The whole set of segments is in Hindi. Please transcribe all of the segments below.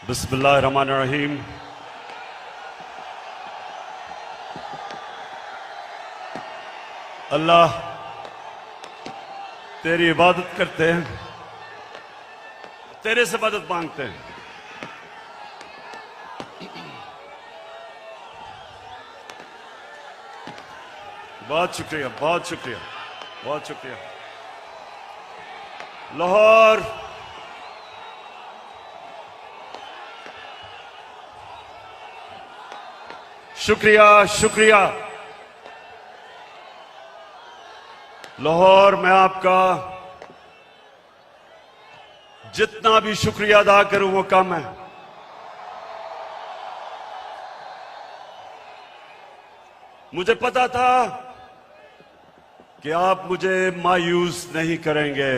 बिस्मिल्लाहिर्रहमानिर्रहीम। अल्लाह तेरी इबादत करते हैं, तेरे से मदद मांगते हैं। बहुत शुक्रिया, बहुत शुक्रिया, बहुत शुक्रिया। लाहौर शुक्रिया, शुक्रिया। लाहौर मैं आपका जितना भी शुक्रिया अदा करूं वो कम है। मुझे पता था कि आप मुझे मायूस नहीं करेंगे।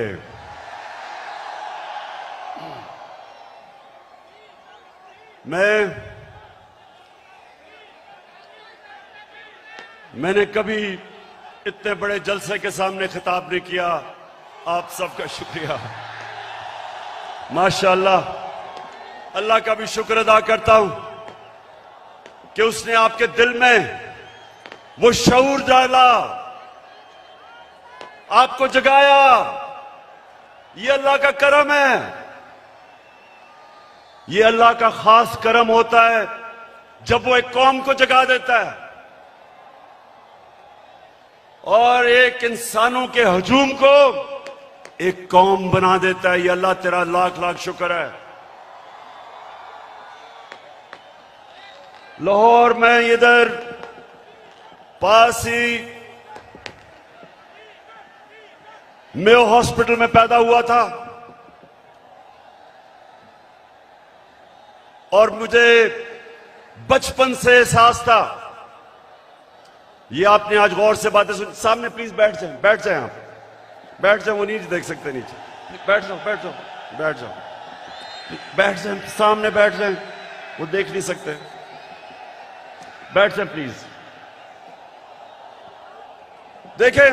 मैंने कभी इतने बड़े जलसे के सामने खिताब नहीं किया। आप सबका शुक्रिया। माशाअल्लाह, अल्लाह का भी शुक्र अदा करता हूं कि उसने आपके दिल में वो शऊर डाला, आपको जगाया। ये अल्लाह का करम है। ये अल्लाह का खास करम होता है जब वो एक कौम को जगा देता है और एक इंसानों के हजूम को एक कौम बना देता है। ये अल्लाह तेरा लाख लाख शुक्र है। लाहौर में इधर पास ही मेयो हॉस्पिटल में पैदा हुआ था और मुझे बचपन से एहसास था। ये आपने आज गौर से बातें सुन। सामने प्लीज बैठ जाएं, बैठ जाएं, आप बैठ जाएं। वो नीचे देख सकते नीचे। बैठ जाओ, बैठ जाओ, बैठ जाओ, बैठ जाएं, सामने बैठ जाएं। वो देख नहीं सकते। बैठ जाएं प्लीज। देखें,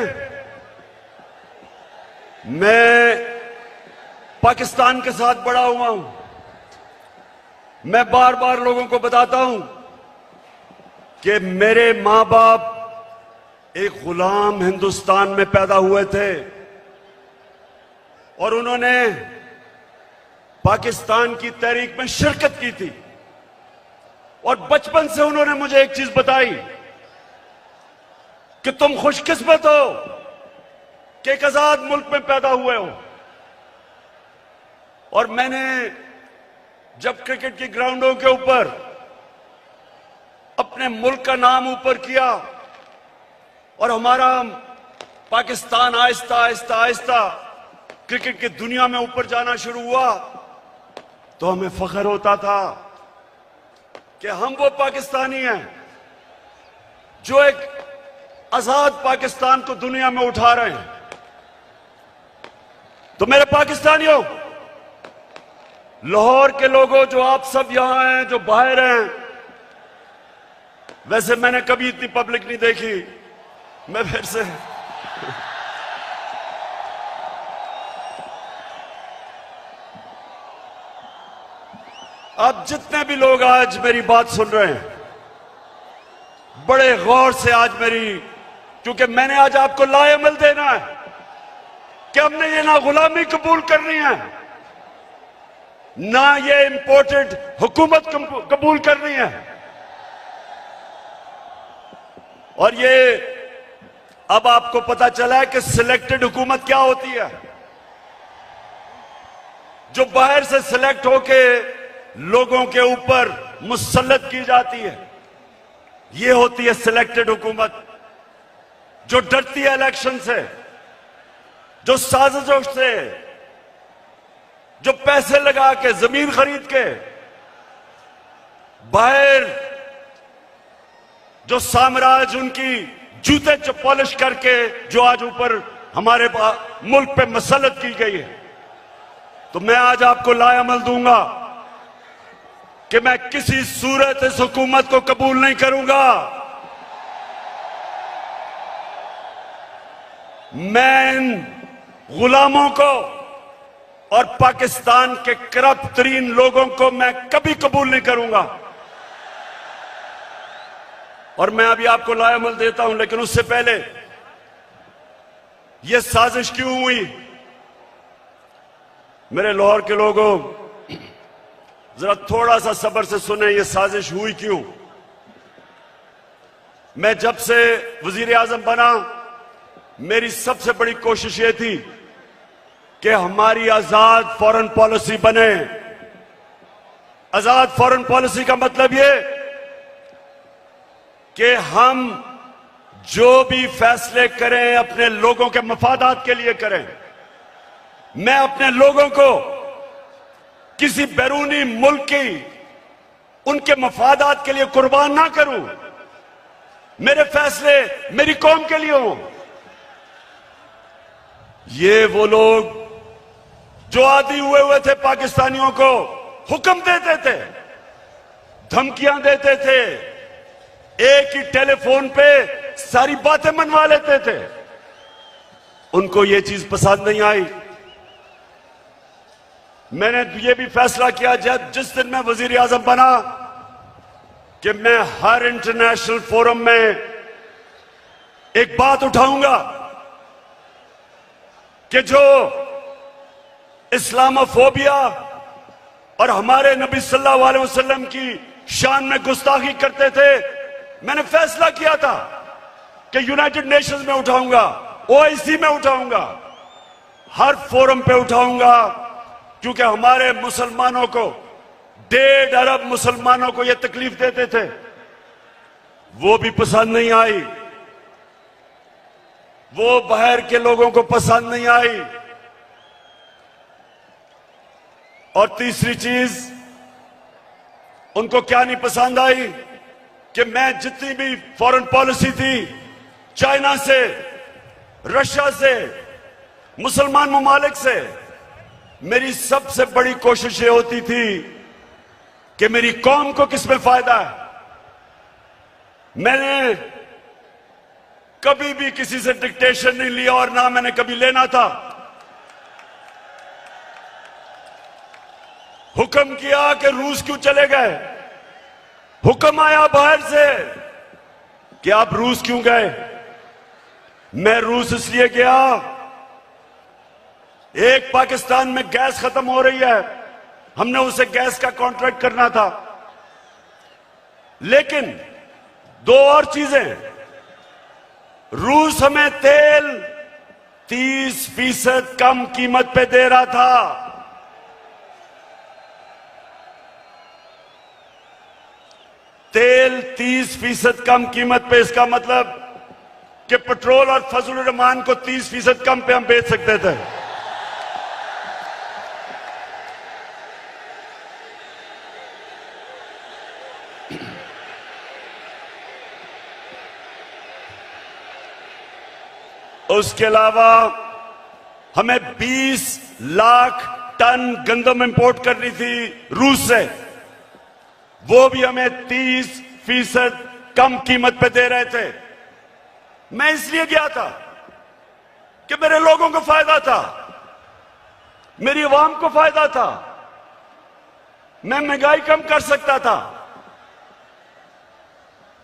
मैं पाकिस्तान के साथ बड़ा हुआ हूं। मैं बार बार लोगों को बताता हूं कि मेरे मां बाप एक गुलाम हिंदुस्तान में पैदा हुए थे और उन्होंने पाकिस्तान की तहरीक में शिरकत की थी। और बचपन से उन्होंने मुझे एक चीज बताई कि तुम खुशकिस्मत हो कि एक आजाद मुल्क में पैदा हुए हो। और मैंने जब क्रिकेट की ग्राउंडों के ऊपर अपने मुल्क का नाम ऊपर किया और हमारा पाकिस्तान आहिस्ता आहिस्ता आहिस्ता क्रिकेट की दुनिया में ऊपर जाना शुरू हुआ, तो हमें फख्र होता था कि हम वो पाकिस्तानी हैं जो एक आजाद पाकिस्तान को दुनिया में उठा रहे हैं। तो मेरे पाकिस्तानियों, लाहौर के लोगों, जो आप सब यहां हैं, जो बाहर हैं, वैसे मैंने कभी इतनी पब्लिक नहीं देखी। मैं फिर से आप जितने भी लोग आज मेरी बात सुन रहे हैं, बड़े गौर से आज मेरी, क्योंकि मैंने आज आपको लाएमल देना है कि हमने ये ना गुलामी कबूल करनी है, ना ये इंपोर्टेड हुकूमत कबूल करनी है। और ये अब आपको पता चला है कि सिलेक्टेड हुकूमत क्या होती है। जो बाहर से सिलेक्ट होके लोगों के ऊपर मुसल्लत की जाती है, ये होती है सिलेक्टेड हुकूमत। जो डरती है इलेक्शन से, जो साजिशों से, जो पैसे लगा के, जमीन खरीद के, बाहर जो साम्राज्य उनकी जूते पॉलिश करके जो आज ऊपर हमारे मुल्क पे मसल्लत की गई है। तो मैं आज आपको लाएमल दूंगा कि मैं किसी सूरत इस हुकूमत को कबूल नहीं करूंगा। मैं इन गुलामों को और पाकिस्तान के करप्ट तरीन लोगों को मैं कभी कबूल नहीं करूंगा। और मैं अभी आपको लाएमल देता हूं, लेकिन उससे पहले यह साजिश क्यों हुई? मेरे लाहौर के लोगों, जरा थोड़ा सा सब्र से सुने, यह साजिश हुई क्यों। मैं जब से वजीर आजम बना, मेरी सबसे बड़ी कोशिश यह थी कि हमारी आजाद फॉरेन पॉलिसी बने। आजाद फॉरेन पॉलिसी का मतलब यह कि हम जो भी फैसले करें अपने लोगों के मफादात के लिए करें। मैं अपने लोगों को किसी बैरूनी मुल्क की उनके मफादात के लिए कुर्बान ना करूं। मेरे फैसले मेरी कौम के लिए हों। ये वो लोग जो आदी हुए थे पाकिस्तानियों को हुक्म देते थे, धमकियां देते थे, एक ही टेलीफोन पे सारी बातें मनवा लेते थे, उनको ये चीज पसंद नहीं आई। मैंने ये भी फैसला किया जब जिस दिन मैं वजीर आजम बना कि मैं हर इंटरनेशनल फोरम में एक बात उठाऊंगा कि जो इस्लामोफोबिया और हमारे नबी सल्लल्लाहु अलैहि वसल्लम की शान में गुस्ताखी करते थे, मैंने फैसला किया था कि यूनाइटेड नेशंस में उठाऊंगा, ओआईसी में उठाऊंगा, हर फोरम पे उठाऊंगा, क्योंकि हमारे मुसलमानों को 1.5 अरब मुसलमानों को यह तकलीफ देते थे, वो भी पसंद नहीं आई, वो बाहर के लोगों को पसंद नहीं आई। और तीसरी चीज उनको क्या नहीं पसंद आई कि मैं जितनी भी फॉरेन पॉलिसी थी, चाइना से, रशिया से, मुसलमान ममालिक से, मेरी सबसे बड़ी कोशिश ये होती थी कि मेरी कौम को किसमें फायदा है। मैंने कभी भी किसी से डिक्टेशन नहीं लिया और ना मैंने कभी लेना था। हुक्म किया कि रूस क्यों चले गए, हुक्म आया बाहर से कि आप रूस क्यों गए। मैं रूस इसलिए गया, एक पाकिस्तान में गैस खत्म हो रही है, हमने उसे गैस का कॉन्ट्रैक्ट करना था, लेकिन 2 और चीजें, रूस हमें तेल 30% कम कीमत पे दे रहा था। तेल 30% कम कीमत पे, इसका मतलब कि पेट्रोल और फजल रहमान को 30% कम पे हम बेच सकते थे। उसके अलावा हमें 20 लाख टन गंदम इंपोर्ट करनी थी रूस से, वो भी हमें 30% कम कीमत पे दे रहे थे। मैं इसलिए गया था कि मेरे लोगों को फायदा था, मेरी आवाम को फायदा था, मैं महंगाई कम कर सकता था।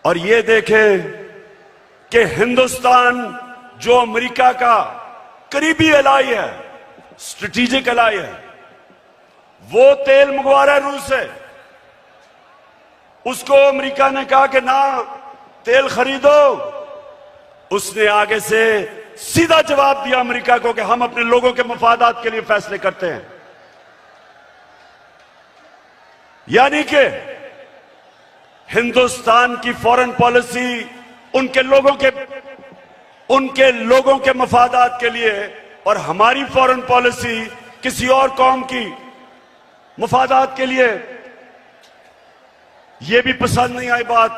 और ये देखें कि हिंदुस्तान जो अमेरिका का करीबी एलाई है, स्ट्रेटेजिक एलाई है, वो तेल मंगवा रहा है रूस से। उसको अमेरिका ने कहा कि ना तेल खरीदो, उसने आगे से सीधा जवाब दिया अमेरिका को कि हम अपने लोगों के मफादात के लिए फैसले करते हैं। यानी कि हिंदुस्तान की फॉरेन पॉलिसी उनके लोगों के मफादात के लिए, और हमारी फॉरेन पॉलिसी किसी और कौम की मफादात के लिए। यह भी पसंद नहीं आई बात,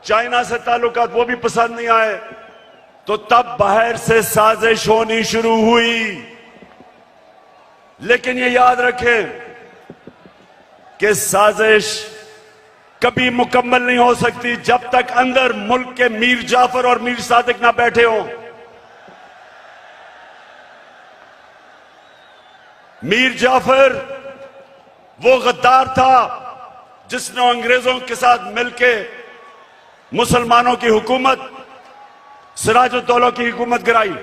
चाइना से ताल्लुकात वो भी पसंद नहीं आए, तो तब बाहर से साजिश होनी शुरू हुई। लेकिन ये याद रखें कि साजिश कभी मुकम्मल नहीं हो सकती जब तक अंदर मुल्क के मीर जाफर और मीर सादिक ना बैठे हों। मीर जाफर वो गद्दार था जिसने अंग्रेजों के साथ मिलके मुसलमानों की हुकूमत, सिराजुद्दौला की हुकूमत गिराई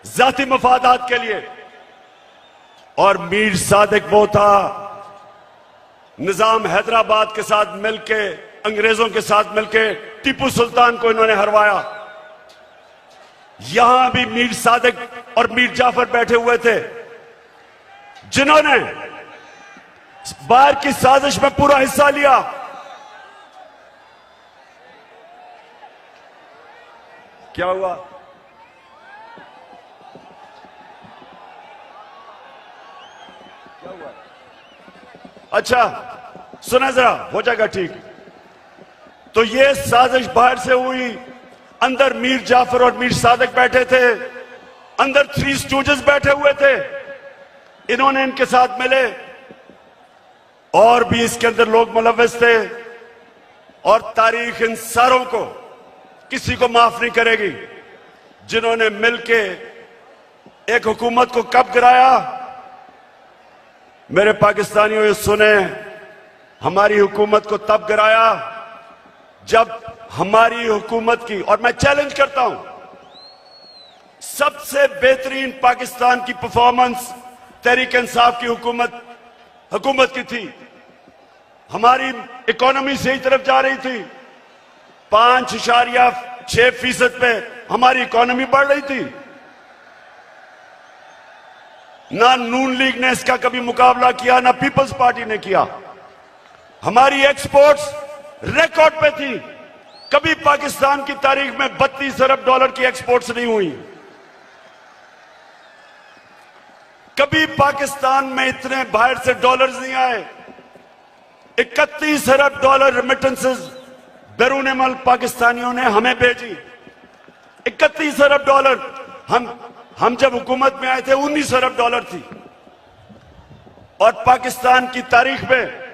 जाती मफादात के लिए। और मीर सादिक वो था निजाम हैदराबाद के साथ मिलके, अंग्रेजों के साथ मिलके टीपू सुल्तान को इन्होंने हरवाया। यहां भी मीर सादिक और मीर जाफर बैठे हुए थे जिन्होंने बाहर की साजिश में पूरा हिस्सा लिया। क्या हुआ? अच्छा सुना जरा, हो जाएगा ठीक। तो ये साजिश बाहर से हुई, अंदर मीर जाफर और मीर सादिक बैठे थे, अंदर थ्री स्टूजेस बैठे हुए थे, इन्होंने इनके साथ मिले। और भी इसके अंदर लोग मुलव्वस थे। और तारीख इन सारों को किसी को माफ नहीं करेगी जिन्होंने मिलके एक हुकूमत को कब गिराया। मेरे पाकिस्तानियों ये सुने, हमारी हुकूमत को तब गिराया जब हमारी हुकूमत की, और मैं चैलेंज करता हूं, सबसे बेहतरीन पाकिस्तान की परफॉर्मेंस तहरीक इंसाफ की हुकूमत की थी। हमारी इकोनॉमी सही तरफ जा रही थी, 5.6% पे हमारी इकोनॉमी बढ़ रही थी। ना नून लीग ने इसका कभी मुकाबला किया, ना पीपल्स पार्टी ने किया। हमारी एक्सपोर्ट्स रिकॉर्ड पे थी। कभी पाकिस्तान की तारीख में $32 अरब की एक्सपोर्ट्स नहीं हुई। कभी पाकिस्तान में इतने बाहर से डॉलर्स नहीं आए। $31 अरब रेमिटेंसेस बैरून मुल्क पाकिस्तानियों ने हमें भेजी। $31 अरब। हम जब हुकूमत में आए थे $19 अरब थी। और पाकिस्तान की तारीख में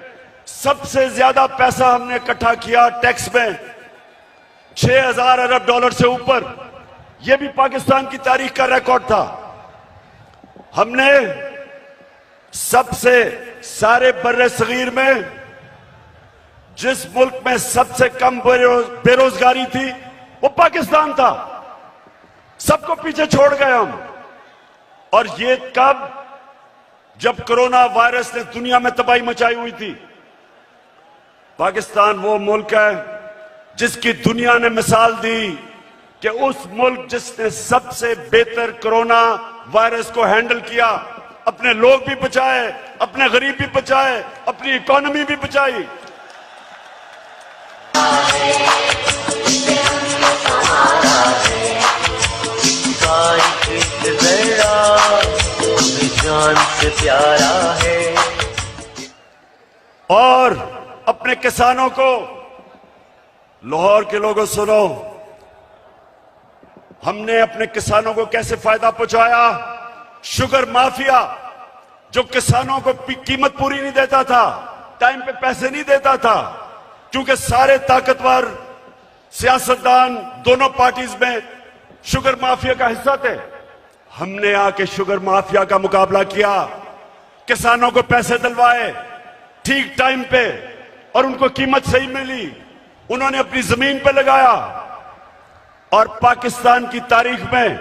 सबसे ज्यादा पैसा हमने इकट्ठा किया टैक्स में, $6,000 अरब से ऊपर। यह भी पाकिस्तान की तारीख का रिकॉर्ड था। हमने सबसे सारे बर्रे सगीर में जिस मुल्क में सबसे कम बेरोजगारी थी वो पाकिस्तान था। सबको पीछे छोड़ गए हम। और ये कब? जब कोरोना वायरस ने दुनिया में तबाही मचाई हुई थी। पाकिस्तान वो मुल्क है जिसकी दुनिया ने मिसाल दी कि उस मुल्क जिसने सबसे बेहतर कोरोना वायरस को हैंडल किया, अपने लोग भी बचाए, अपने गरीब भी बचाए, अपनी इकोनॉमी भी बचाई। जान से प्यारा है। और अपने किसानों को, लाहौर के लोगों सुनो, हमने अपने किसानों को कैसे फायदा पहुंचाया। शुगर माफिया जो किसानों को कीमत पूरी नहीं देता था, टाइम पे पैसे नहीं देता था, क्योंकि सारे ताकतवर सियासतदान दोनों पार्टीज में शुगर माफिया का हिस्सा थे। हमने आके शुगर माफिया का मुकाबला किया, किसानों को पैसे दिलवाए ठीक टाइम पे, और उनको कीमत सही मिली। उन्होंने अपनी जमीन पे लगाया। और पाकिस्तान की तारीख में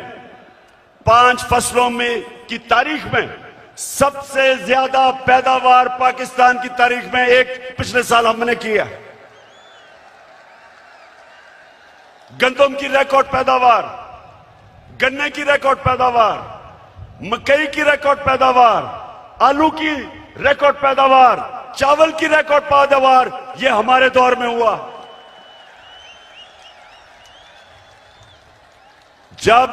5 फसलों में की तारीख में सबसे ज्यादा पैदावार पाकिस्तान की तारीख में एक पिछले साल हमने किया। गंदम की रिकॉर्ड पैदावार, गन्ने की रिकॉर्ड पैदावार, मकई की रिकॉर्ड पैदावार, आलू की रिकॉर्ड पैदावार, चावल की रिकॉर्ड पैदावार, यह हमारे दौर में हुआ। जब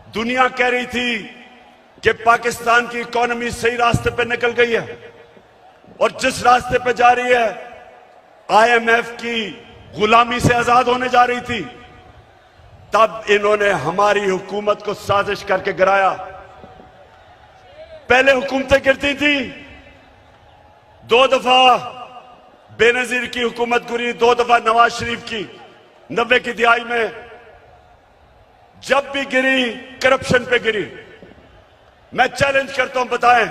दुनिया कह रही थी कि पाकिस्तान की इकोनॉमी सही रास्ते पे निकल गई है और जिस रास्ते पे जा रही है आईएमएफ की गुलामी से आजाद होने जा रही थी, तब इन्होंने हमारी हुकूमत को साजिश करके गिराया। पहले हुकूमतें गिरती थी, 2 दफा बेनजीर की हुकूमत गिरी, 2 दफा नवाज शरीफ की 90 की दिहाई में। जब भी गिरी करप्शन पे गिरी। मैं चैलेंज करता हूं, बताएं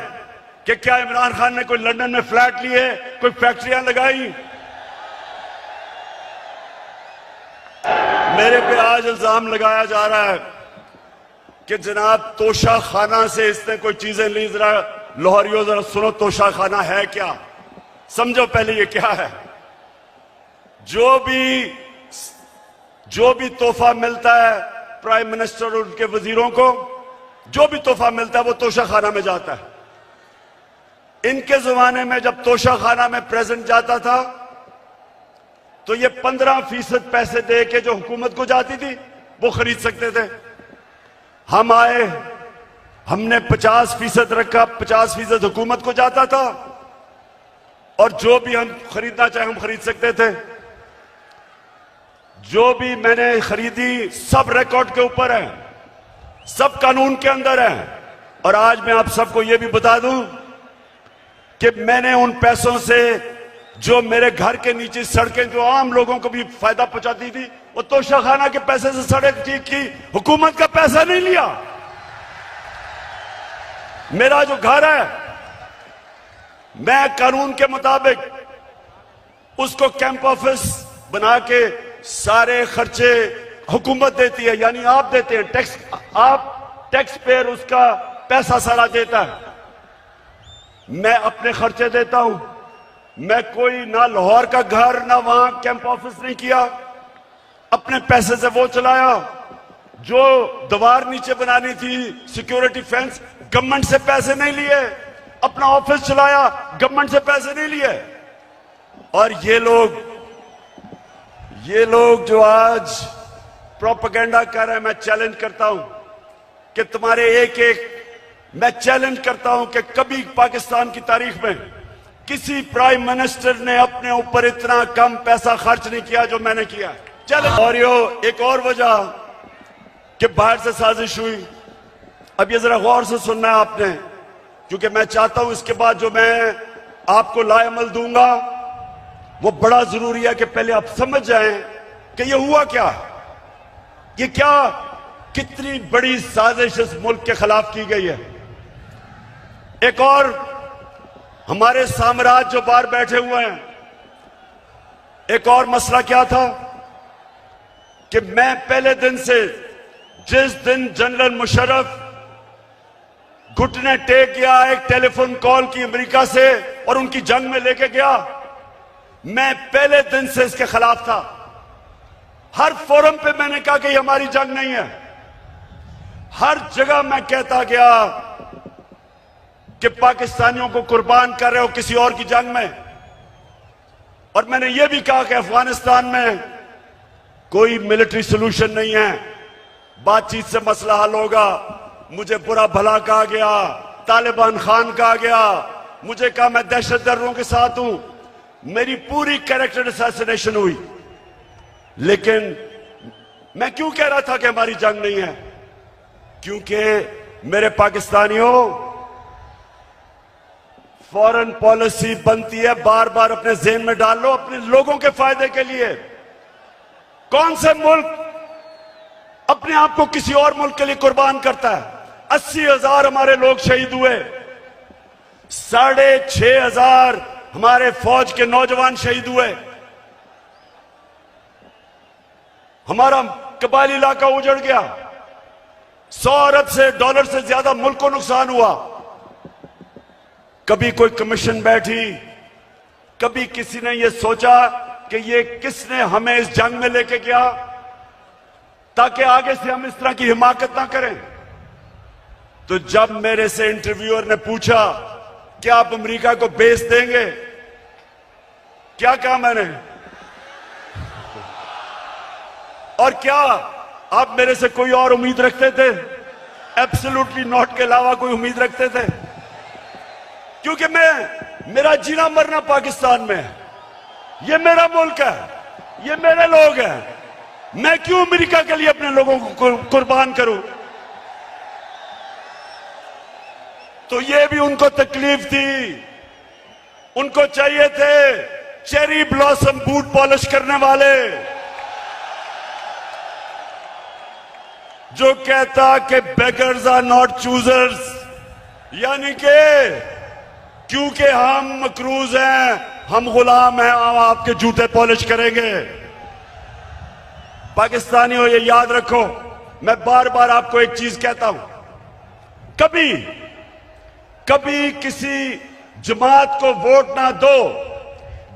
कि क्या इमरान खान ने कोई लंदन में फ्लैट लिए, कोई फैक्ट्रियां लगाई? मेरे पे आज इल्जाम लगाया जा रहा है कि जनाब तोशा खाना से इसने कोई चीजें ली। जरा लाहौरियों जरा सुनो, तोशा खाना है क्या? समझो पहले ये क्या है। जो भी तोहफा मिलता है प्राइम मिनिस्टर और उनके वजीरों को, जो भी तोहफा मिलता है वो तोशा खाना में जाता है। इनके जमाने में जब तोशा खाना में प्रेजेंट जाता था तो ये 15% पैसे दे के जो हुकूमत को जाती थी वो खरीद सकते थे। हम आए, हमने 50% रखा, 50% हुकूमत को जाता था और जो भी हम खरीदना चाहे हम खरीद सकते थे। जो भी मैंने खरीदी सब रिकॉर्ड के ऊपर है, सब कानून के अंदर है। और आज मैं आप सबको यह भी बता दूं कि मैंने उन पैसों से जो मेरे घर के नीचे सड़कें जो आम लोगों को भी फायदा पहुंचाती थी, वो तोशा खाना के पैसे से सड़क ठीक की, हुकूमत का पैसा नहीं लिया। मेरा जो घर है मैं कानून के मुताबिक उसको कैंप ऑफिस बना के सारे खर्चे हुकूमत देती है, यानी आप देते हैं टैक्स, आप टैक्स पेयर उसका पैसा सारा देता है। मैं अपने खर्चे देता हूं। मैं कोई ना लाहौर का घर ना वहां कैंप ऑफिस नहीं किया, अपने पैसे से वो चलाया। जो दीवार नीचे बनानी थी सिक्योरिटी फेंस, गवर्नमेंट से पैसे नहीं लिए, अपना ऑफिस चलाया, गवर्नमेंट से पैसे नहीं लिए। और ये लोग जो आज प्रोपेगेंडा कर रहे हैं, मैं चैलेंज करता हूं कि तुम्हारे मैं चैलेंज करता हूं कि कभी पाकिस्तान की तारीख में किसी प्राइम मिनिस्टर ने अपने ऊपर इतना कम पैसा खर्च नहीं किया जो मैंने किया। चैलेंज। और एक और वजह कि बाहर से साजिश हुई, अब ये जरा गौर से सुनना है आपने, क्योंकि मैं चाहता हूं इसके बाद जो मैं आपको लाएमल दूंगा वो बड़ा जरूरी है कि पहले आप समझ जाएं कि ये हुआ क्या, ये कितनी बड़ी साजिश इस मुल्क के खिलाफ की गई है। एक और हमारे साम्राज्य जो बाहर बैठे हुए हैं, एक और मसला क्या था कि मैं पहले दिन से, जिस दिन जनरल मुशर्रफ घुटने टेक गया एक टेलीफोन कॉल की अमेरिका से और उनकी जंग में लेके गया, मैं पहले दिन से इसके खिलाफ था। हर फोरम पे मैंने कहा कि ये हमारी जंग नहीं है। हर जगह मैं कहता गया कि पाकिस्तानियों को कुर्बान कर रहे हो किसी और की जंग में। और मैंने यह भी कहा कि अफगानिस्तान में कोई मिलिट्री सोल्यूशन नहीं है, बातचीत से मसला हल होगा। मुझे बुरा भला कहा गया, तालिबान खान कहा गया, मुझे कहा मैं दहशतगर्दों के साथ हूं, मेरी पूरी कैरेक्टर असैसिनेशन हुई। लेकिन मैं क्यों कह रहा था कि हमारी जंग नहीं है? क्योंकि मेरे पाकिस्तानियों, फॉरेन पॉलिसी बनती है, बार बार अपने ज़हन में डाल लो, अपने लोगों के फायदे के लिए। कौन से मुल्क अपने आप को किसी और मुल्क के लिए कुर्बान करता है? 80,000 हमारे लोग शहीद हुए, 6,500 हमारे फौज के नौजवान शहीद हुए, हमारा कबायली इलाका उजड़ गया, 100 अरब से डॉलर से ज्यादा मुल्क को नुकसान हुआ। कभी कोई कमीशन बैठी, कभी किसी ने यह सोचा कि ये किसने हमें इस जंग में लेके गया ताकि आगे से हम इस तरह की हिमाकत ना करें। तो जब मेरे से इंटरव्यूअर ने पूछा क्या आप अमेरिका को बेस देंगे, क्या कहा मैंने? और क्या आप मेरे से कोई और उम्मीद रखते थे? एब्सोल्युटली नॉट के अलावा कोई उम्मीद रखते थे? क्योंकि मेरा जीना मरना पाकिस्तान में है, ये मेरा मुल्क है, ये मेरे लोग हैं। मैं क्यों अमेरिका के लिए अपने लोगों को कुर्बान करूं? तो ये भी उनको तकलीफ थी, उनको चाहिए थे चेरी ब्लॉसम बूट पॉलिश करने वाले, जो कहता कि बेगर्स आर नॉट चूजर्स, यानी कि क्योंकि हम मकरूज हैं, हम गुलाम हैं, हम आपके जूते पॉलिश करेंगे। पाकिस्तानियों, ये याद रखो, मैं बार बार आपको एक चीज कहता हूं, कभी कभी किसी जमात को वोट ना दो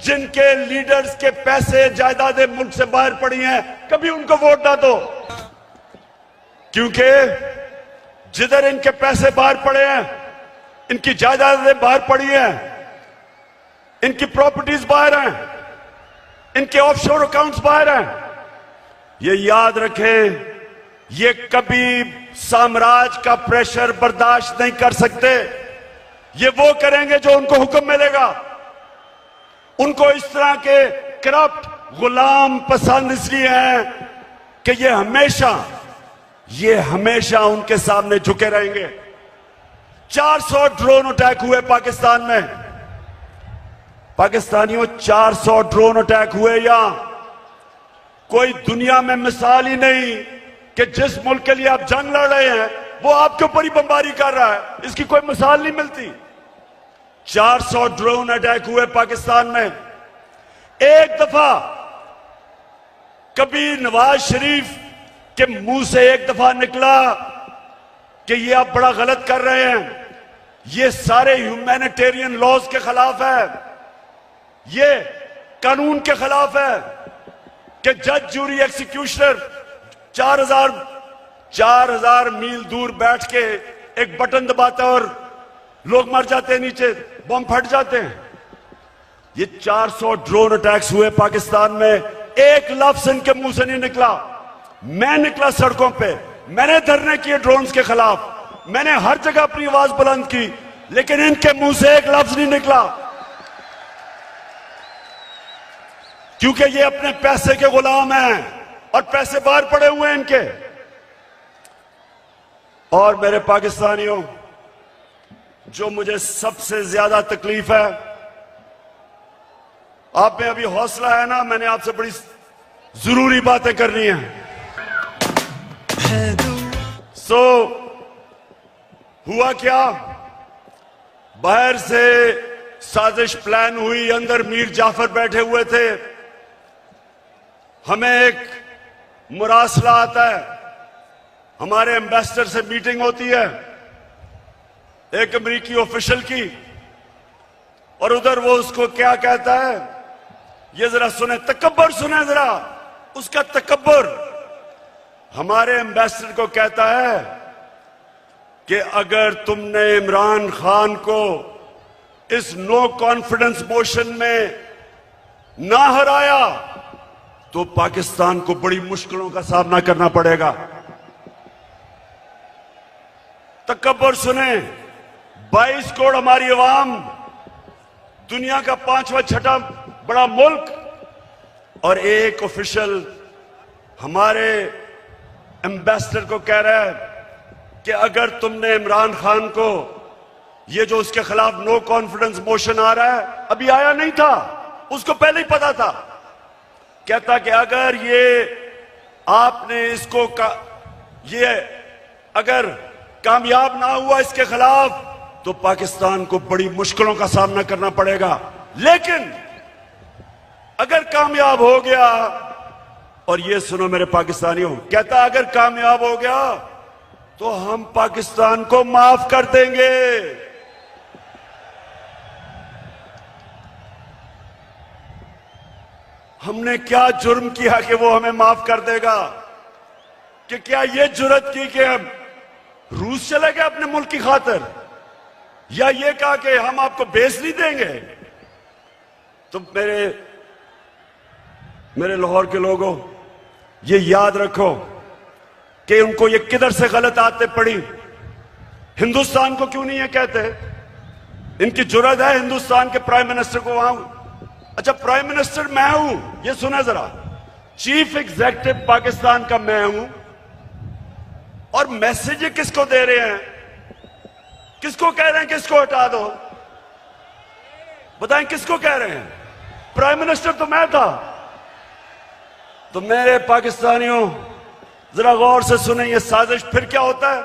जिनके लीडर्स के पैसे जायदादें मुल्क से बाहर पड़ी हैं, कभी उनको वोट ना दो, क्योंकि जिधर इनके पैसे बाहर पड़े हैं, इनकी जायदादें बाहर पड़ी हैं, इनकी प्रॉपर्टीज बाहर हैं, इनके ऑफशोर अकाउंट्स बाहर हैं, ये याद रखें, ये कभी साम्राज्य का प्रेशर बर्दाश्त नहीं कर सकते। ये वो करेंगे जो उनको हुक्म मिलेगा। उनको इस तरह के करप्ट गुलाम पसंद इसलिए हैं कि ये हमेशा उनके सामने झुके रहेंगे। 400 ड्रोन अटैक हुए पाकिस्तान में। पाकिस्तानियों, 400 ड्रोन अटैक हुए यहां। कोई दुनिया में मिसाल ही नहीं कि जिस मुल्क के लिए आप जंग लड़ रहे हैं वो आपके ऊपर ही बमबारी कर रहा है, इसकी कोई मिसाल नहीं मिलती। 400 ड्रोन अटैक हुए पाकिस्तान में। एक दफा कभी नवाज शरीफ के मुंह से एक दफा निकला कि ये आप बड़ा गलत कर रहे हैं, ये सारे ह्यूमैनिटेरियन लॉज के खिलाफ है, ये कानून के खिलाफ है कि जज, जूरी, एक्सिक्यूशनर 4000 मील दूर बैठ के एक बटन दबाता और लोग मर जाते हैं, नीचे बम फट जाते हैं। ये 400 ड्रोन अटैक्स हुए पाकिस्तान में, एक लफ्ज इनके मुंह से नहीं निकला। मैं निकला सड़कों पे, मैंने धरने किए ड्रोन्स के खिलाफ, मैंने हर जगह अपनी आवाज बुलंद की, लेकिन इनके मुंह से एक लफ्ज नहीं निकला, क्योंकि ये अपने पैसे के गुलाम हैं और पैसे बाहर पड़े हुए हैं इनके। और मेरे पाकिस्तानियों, जो मुझे सबसे ज्यादा तकलीफ है, आप में अभी हौसला है ना, मैंने आपसे बड़ी जरूरी बातें करनी है। हुआ क्या, बाहर से साजिश प्लान हुई, अंदर मीर जाफर बैठे हुए थे। हमें एक मुरासला आता है, हमारे एम्बेसडर से मीटिंग होती है एक अमेरिकी ऑफिशियल की, और उधर वो उसको क्या कहता है, ये जरा सुने, तकब्बर सुने जरा, उसका तकब्बर। हमारे एम्बेसडर को कहता है कि अगर तुमने इमरान खान को इस नो कॉन्फिडेंस मोशन में ना हराया तो पाकिस्तान को बड़ी मुश्किलों का सामना करना पड़ेगा। तकब्बर सुने, 22 करोड़ हमारी आवाम, दुनिया का 5वां 6वां बड़ा मुल्क, और एक ऑफिशियल हमारे एम्बेसडर को कह रहा है कि अगर तुमने इमरान खान को, ये जो उसके खिलाफ नो कॉन्फिडेंस मोशन आ रहा है, अभी आया नहीं था, उसको पहले ही पता था, कहता कि अगर ये आपने इसको ये अगर कामयाब ना हुआ इसके खिलाफ तो पाकिस्तान को बड़ी मुश्किलों का सामना करना पड़ेगा। लेकिन अगर कामयाब हो गया, और ये सुनो मेरे पाकिस्तानियों, कहता अगर कामयाब हो गया तो हम पाकिस्तान को माफ कर देंगे। हमने क्या जुर्म किया कि वो हमें माफ कर देगा? कि क्या ये जुर्रत की कि हम रूस चले गए अपने मुल्क की खातिर, या ये कहा कि हम आपको बेच नहीं देंगे? तो मेरे लाहौर के लोगों, ये याद रखो कि उनको ये किधर से गलत आदतें पड़ी। हिंदुस्तान को क्यों नहीं ये कहते? इनकी जुर्रत है हिंदुस्तान के प्राइम मिनिस्टर को वहां, अच्छा प्राइम मिनिस्टर मैं हूं, ये सुना जरा, चीफ एग्जीक्यूटिव पाकिस्तान का मैं हूं, और मैसेज किसको दे रहे हैं? किसको कह रहे हैं किसको हटा दो? बताएं किसको कह रहे हैं? प्राइम मिनिस्टर तो मैं था। तो मेरे पाकिस्तानियों जरा गौर से सुने, ये साजिश फिर क्या होता है,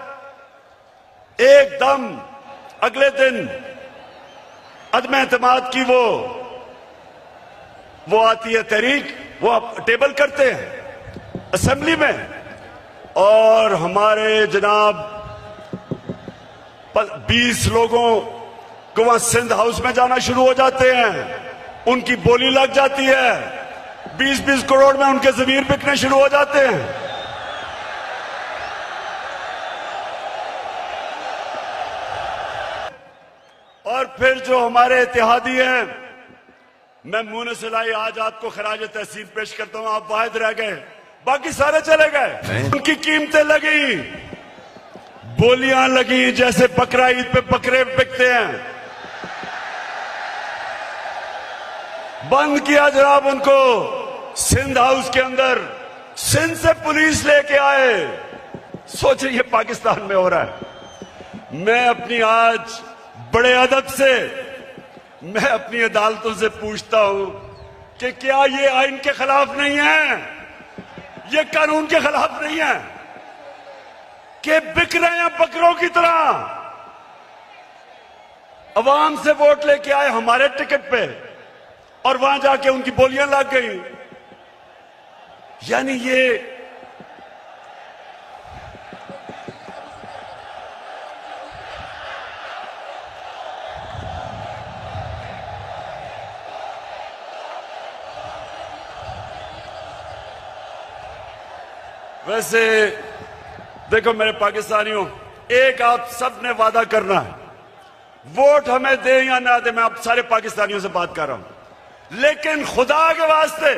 एकदम अगले दिन अदम एतमाद की वो आती है तहरीक, वो आप टेबल करते हैं असेंबली में, और हमारे जनाब 20 लोगों को वहां सिंध हाउस में जाना शुरू हो जाते हैं, उनकी बोली लग जाती है, 20-20 करोड़ में उनके जमीर बिकने शुरू हो जाते हैं। और फिर जो हमारे इत्तेहादी हैं, मैं मुंह ने सिलाई आज आपको खराज तहसीन पेश करता हूं, आप वाहिद रह गए, बाकी सारे चले गए। उनकी कीमतें लगी, बोलियां लगी, जैसे बकरा ईद पे बकरे बिकते हैं, बंद किया जनाब उनको सिंध हाउस के अंदर। सिंध से पुलिस लेके आए। सोचिए ये पाकिस्तान में हो रहा है। मैं अपनी आज बड़े अदब से मैं अपनी अदालतों से पूछता हूं कि क्या ये आइन के खिलाफ नहीं है, ये कानून के खिलाफ नहीं है कि बिक रहे हैं बकरों की तरह। अवाम से वोट लेके आए हमारे टिकट पे और वहां जाके उनकी बोलियां लग गई। यानी ये वैसे देखो मेरे पाकिस्तानियों, एक आप सब ने वादा करना है, वोट हमें दे या ना दे, मैं आप सारे पाकिस्तानियों से बात कर रहा हूं, लेकिन खुदा के वास्ते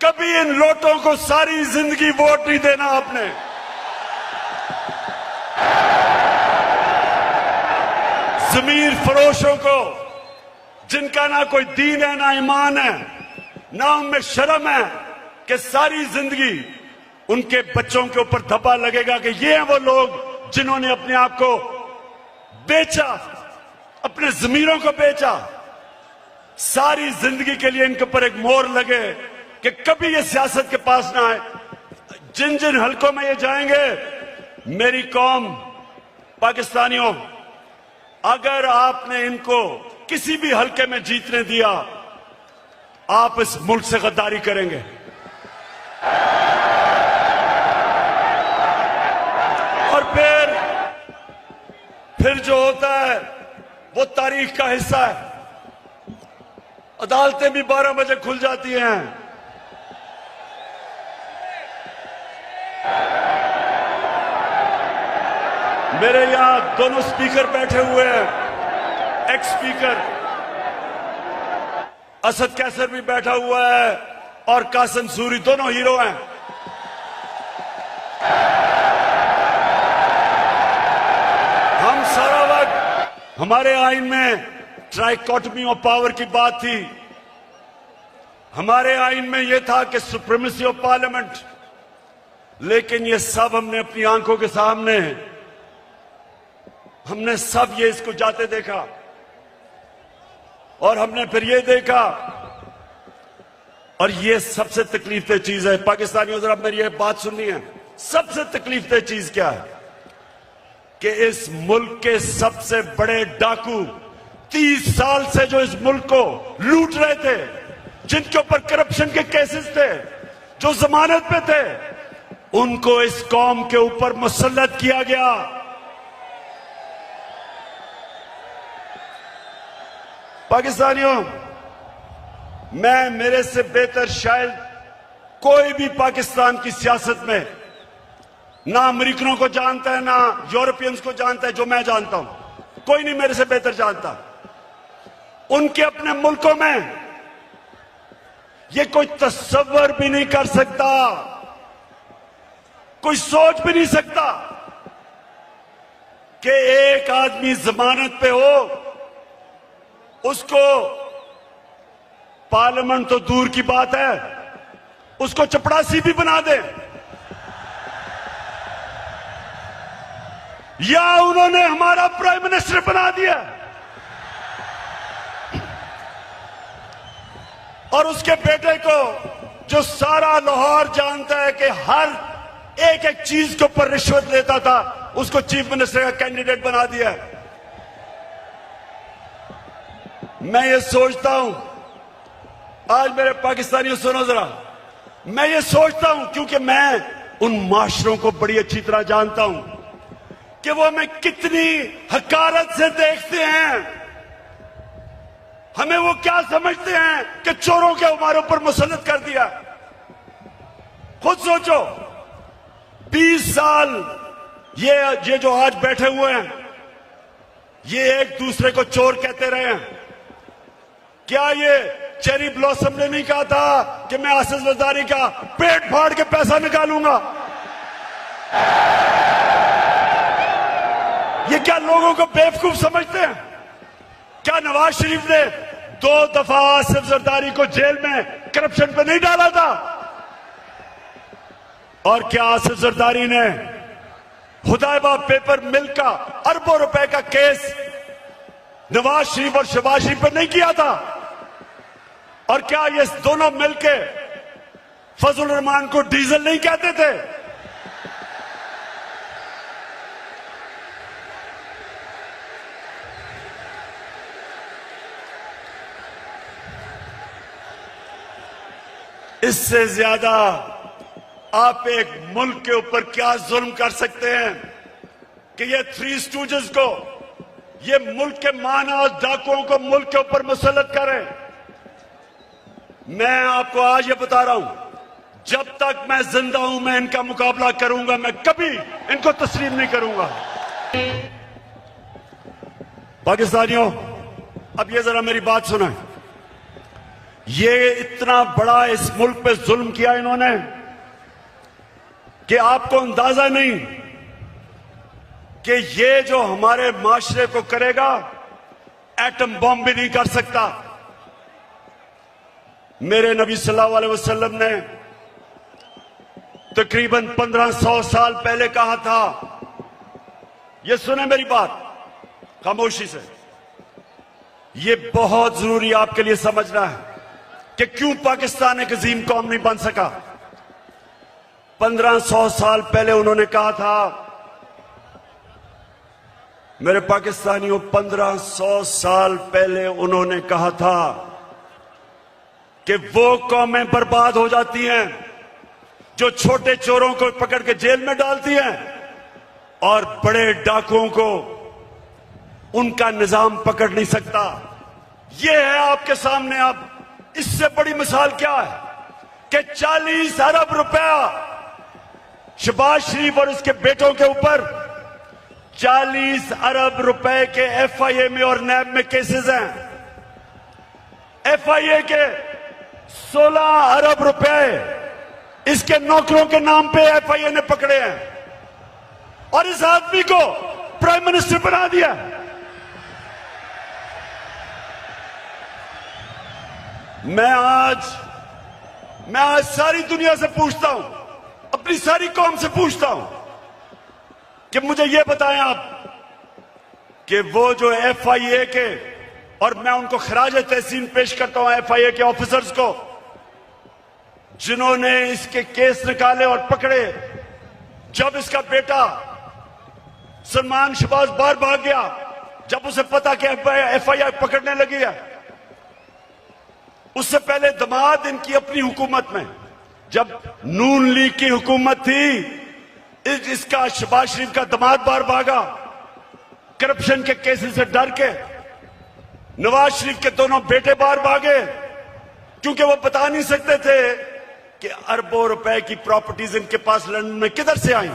कभी इन लोटों को सारी जिंदगी वोट नहीं देना आपने। जमीर फरोशों को, जिनका ना कोई दीन है ना ईमान है ना उनमें शर्म है, कि सारी जिंदगी उनके बच्चों के ऊपर धब्बा लगेगा कि ये हैं वो लोग जिन्होंने अपने आप को बेचा, अपने जमीरों को बेचा। सारी जिंदगी के लिए इनके ऊपर एक मोहर लगे कि कभी ये सियासत के पास ना आए। जिन जिन हलकों में ये जाएंगे, मेरी कौम पाकिस्तानियों, अगर आपने इनको किसी भी हलके में जीतने दिया, आप इस मुल्क से गद्दारी करेंगे। और फिर जो होता है वो तारीख का हिस्सा है। अदालतें भी 12 बजे खुल जाती हैं। मेरे यहां दोनों स्पीकर बैठे हुए हैं, एक्स स्पीकर असद कैसर भी बैठा हुआ है और कासिम सूरी, दोनों हीरो हैं। हम सारा वक्त, हमारे आइन में ट्राइकोटमी ऑफ पावर की बात थी, हमारे आइन में यह था कि सुप्रीमेसी ऑफ पार्लियामेंट, लेकिन ये सब हमने अपनी आंखों के सामने, हमने सब ये इसको जाते देखा। और हमने फिर ये देखा, और ये सबसे तकलीफदेह चीज है पाकिस्तानियों, जरा मेरी ये बात सुननी है, सबसे तकलीफदेह चीज क्या है कि इस मुल्क के सबसे बड़े डाकू 30 साल से जो इस मुल्क को लूट रहे थे, जिनके ऊपर करप्शन के केसेस थे, जो जमानत पे थे, उनको इस कौम के ऊपर मुसल्लत किया गया। पाकिस्तानियों, मैं, मेरे से बेहतर शायद कोई भी पाकिस्तान की सियासत में ना अमेरिकनों को जानता है ना यूरोपियंस को जानता है जो मैं जानता हूं, कोई नहीं मेरे से बेहतर जानता। उनके अपने मुल्कों में ये कोई तस्वर भी नहीं कर सकता, कोई सोच भी नहीं सकता कि एक आदमी जमानत पे हो, उसको पार्लियामेंट तो दूर की बात है, उसको चपड़ासी भी बना दे, या उन्होंने हमारा प्राइम मिनिस्टर बना दिया और उसके बेटे को, जो सारा लाहौर जानता है कि हर एक एक चीज के ऊपर रिश्वत लेता था, उसको चीफ मिनिस्टर का कैंडिडेट बना दिया। मैं ये सोचता हूं, आज मेरे पाकिस्तानियों सुनो जरा, मैं ये सोचता हूं क्योंकि मैं उन माशरों को बड़ी अच्छी तरह जानता हूं कि वो हमें कितनी हकारत से देखते हैं। हमें वो क्या समझते हैं कि चोरों के हमारे ऊपर मुसल्लत कर दिया। खुद सोचो, 20 साल ये जो आज बैठे हुए हैं, ये एक दूसरे को चोर कहते रहे हैं। क्या ये चेरी ब्लॉसम ने नहीं कहा था कि मैं आसिफ जरदारी का पेट फाड़ के पैसा निकालूंगा? ये क्या लोगों को बेवकूफ समझते हैं? क्या नवाज शरीफ ने 2 दफा आसिफ जरदारी को जेल में करप्शन पे नहीं डाला था? और क्या आसिफ जरदारी ने हुदैबा पेपर मिल का अरबों रुपए का केस नवाज शरीफ और शहबाज शरीफ पर नहीं किया था? और क्या ये दोनों मिलके फजल रहमान को डीजल नहीं कहते थे? इससे ज्यादा आप एक मुल्क के ऊपर क्या जुल्म कर सकते हैं कि ये 3 स्टूजेस को, ये मुल्क के माना डाकुओं को मुल्क के ऊपर मुसल्लत करें। मैं आपको आज ये बता रहा हूं, जब तक मैं जिंदा हूं मैं इनका मुकाबला करूंगा, मैं कभी इनको तस्लीम नहीं करूंगा। पाकिस्तानियों, अब ये जरा मेरी बात सुना, ये इतना बड़ा इस मुल्क पे जुल्म किया इन्होंने कि आपको अंदाजा नहीं कि ये जो हमारे माशरे को करेगा, एटम बॉम्ब भी नहीं कर सकता। मेरे नबी सल्लल्लाहु अलैहि वसल्लम ने तकरीबन 1500 साल पहले कहा था, ये सुने मेरी बात खामोशी से, ये बहुत जरूरी आपके लिए समझना है कि क्यों पाकिस्तान एक अजीम कौम नहीं बन सका। 1500 साल पहले उन्होंने कहा था, मेरे पाकिस्तानियों, 1500 साल पहले उन्होंने कहा था कि वो कौमें बर्बाद हो जाती हैं जो छोटे चोरों को पकड़ के जेल में डालती हैं और बड़े डाकुओं को उनका निजाम पकड़ नहीं सकता। ये है आपके सामने। अब इससे बड़ी मिसाल क्या है कि 40 अरब रुपया शहबाज शरीफ और उसके बेटों के ऊपर 40 अरब रुपए के एफआईए में और नैब में केसेस हैं। एफआईए के 16 अरब रुपए इसके नौकरों के नाम पे एफआईए ने पकड़े हैं और इस आदमी को प्राइम मिनिस्टर बना दिया। मैं आज सारी दुनिया से पूछता हूं, अपनी सारी कौम से पूछता हूं कि मुझे यह बताएं आप कि वो जो एफआईए के, और मैं उनको खराज तहसीन पेश करता हूं एफआईए के ऑफिसर्स को जिन्होंने इसके केस निकाले और पकड़े। जब इसका बेटा सलमान शहबाज बाहर भाग गया, जब उसे पता कि एफआईआर पकड़ने लगी है, उससे पहले दमाद इनकी अपनी हुकूमत में, जब नून लीग की हुकूमत थी, इसका शहबाज शरीफ का दमाद बाहर भागा करप्शन के केसेस से डर के। नवाज शरीफ के दोनों बेटे बाहर भागे क्योंकि वो बता नहीं सकते थे कि अरबों रुपए की प्रॉपर्टीज इनके पास लंदन में किधर से आई।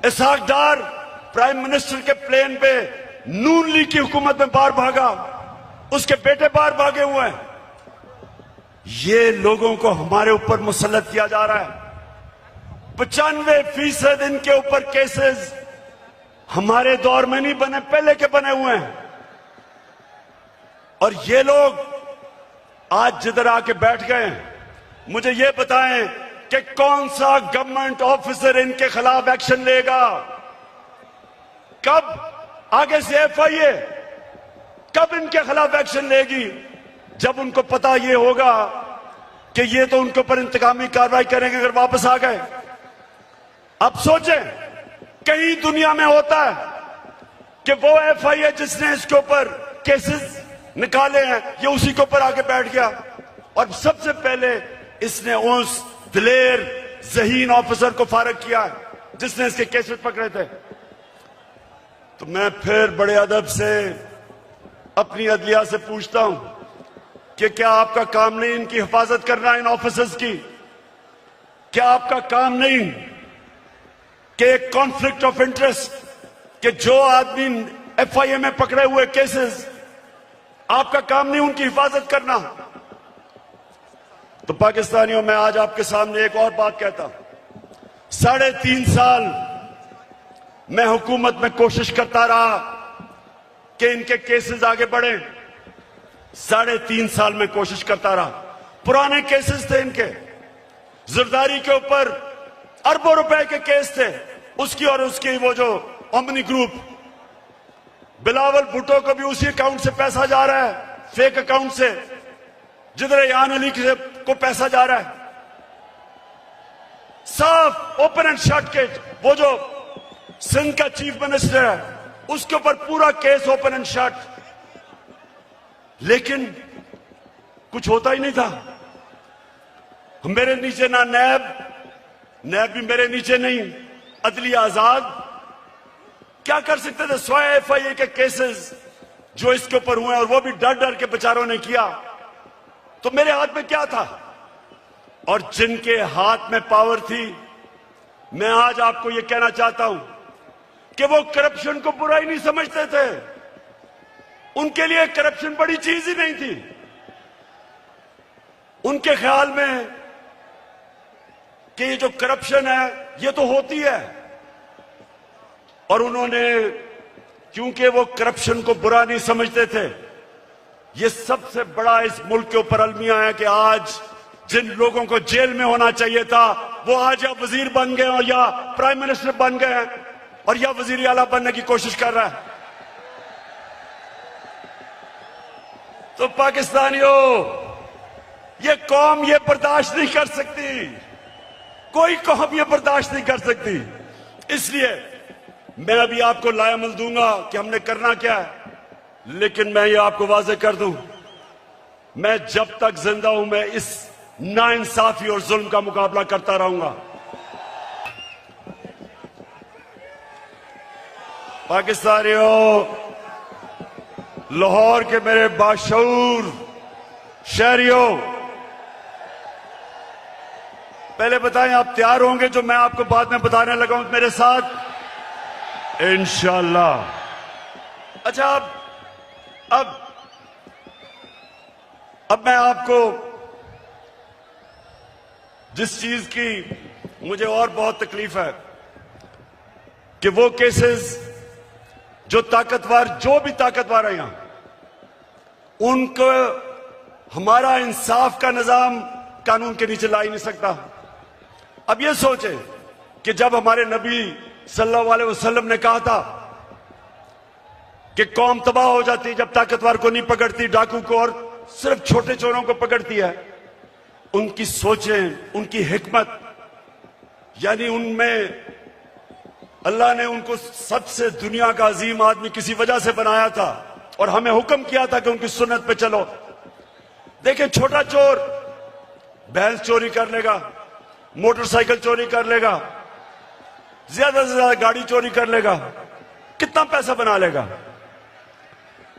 इसहाक डार प्राइम मिनिस्टर के प्लेन पे नून लीग की हुकूमत में बाहर भागा, उसके बेटे बाहर भागे हुए हैं। ये लोगों को हमारे ऊपर मुसल्लत किया जा रहा है। 95% इनके ऊपर केसेस हमारे दौर में नहीं बने, पहले के बने हुए हैं। और ये लोग आज जिधर आके बैठ गए हैं, मुझे ये बताएं कि कौन सा गवर्नमेंट ऑफिसर इनके खिलाफ एक्शन लेगा? कब आगे से एफआईए कब इनके खिलाफ एक्शन लेगी? जब उनको पता ये होगा कि ये तो उनके ऊपर इंतकामी कार्रवाई करेंगे अगर वापस आ गए। अब सोचें, कहीं दुनिया में होता है कि वो एफआईए जिसने इसके ऊपर केसेस निकाले हैं, ये उसी के ऊपर आके बैठ गया। और सबसे पहले इसने उस दिलेर ज़हीन ऑफिसर को फारग किया जिसने इसके केसेस पकड़े थे। तो मैं फिर बड़े अदब से अपनी अदलिया से पूछता हूं कि क्या आपका काम नहीं इनकी हिफाजत करना, इन ऑफिसर्स की? क्या आपका काम नहीं कि एक कॉन्फ्लिक्ट ऑफ इंटरेस्ट, कि जो आदमी एफआईए में पकड़े हुए केसेस, आपका काम नहीं उनकी हिफाजत करना? तो पाकिस्तानियों, मैं आज आपके सामने एक और बात कहता हूं। 3.5 साल मैं हुकूमत में कोशिश करता रहा कि इनके केसेस आगे बढ़े। 3.5 साल में कोशिश करता रहा। पुराने केसेस थे इनके, जरदारी के ऊपर अरबों रुपए के केस थे, उसकी और उसकी वो जो ओमनी ग्रुप, बिलावल भुट्टो को भी उसी अकाउंट से पैसा जा रहा है, फेक अकाउंट से, जिधर यान अली को पैसा जा रहा है। साफ ओपन एंड शट केस। वो जो सिंध का चीफ मिनिस्टर है उसके ऊपर पूरा केस ओपन एंड शट, लेकिन कुछ होता ही नहीं था। मेरे नीचे ना नैब भी मेरे नीचे नहीं, अदलिया आजाद। क्या कर सकते थे? 100 एफआईए के केसेस जो इसके ऊपर हुए और वो भी डर डर के बेचारों ने किया, तो मेरे हाथ में क्या था? और जिनके हाथ में पावर थी, मैं आज आपको यह कहना चाहता हूं कि वो करप्शन को बुरा ही नहीं समझते थे। उनके लिए करप्शन बड़ी चीज ही नहीं थी। उनके ख्याल में कि ये जो करप्शन है ये तो होती है, और उन्होंने, क्योंकि वो करप्शन को बुरा नहीं समझते थे, ये सबसे बड़ा इस मुल्क के ऊपर अलमिया है कि आज जिन लोगों को जेल में होना चाहिए था वो आज या वजीर बन गए और या प्राइम मिनिस्टर बन गए हैं और या वजीर आला बनने की कोशिश कर रहा है। तो पाकिस्तानियों, ये कौम ये बर्दाश्त नहीं कर सकती, कोई कौम ये बर्दाश्त नहीं कर सकती। इसलिए मैं अभी आपको लायामल दूंगा कि हमने करना क्या है, लेकिन मैं ये आपको वाज़ेह कर दूं, मैं जब तक जिंदा हूं मैं इस नाइंसाफी और जुल्म का मुकाबला करता रहूंगा। पाकिस्तानियों, लाहौर के मेरे बाशऊर शहरियों, पहले बताएं आप तैयार होंगे जो मैं आपको बाद में बताने लगा हूं मेरे साथ? इंशाअल्लाह। अच्छा, अब मैं आपको जिस चीज की मुझे और बहुत तकलीफ है कि वो केसेस जो भी ताकतवर है यहां, उनको हमारा इंसाफ का निजाम कानून के नीचे ला ही नहीं सकता। अब ये सोचें कि जब हमारे नबी सल्लल्लाहु अलैहि वसल्लम ने कहा था कि कौम तबाह हो जाती जब ताकतवर को नहीं पकड़ती, डाकू को और सिर्फ छोटे चोरों को पकड़ती है, उनकी सोचें, उनकी हिकमत, यानी उनमें अल्लाह ने उनको सबसे दुनिया का अजीम आदमी किसी वजह से बनाया था और हमें हुक्म किया था कि उनकी सुन्नत पे चलो। देखें, छोटा चोर भैंस चोरी कर लेगा, मोटरसाइकिल चोरी कर लेगा, ज्यादा से ज्यादा गाड़ी चोरी कर लेगा, कितना पैसा बना लेगा।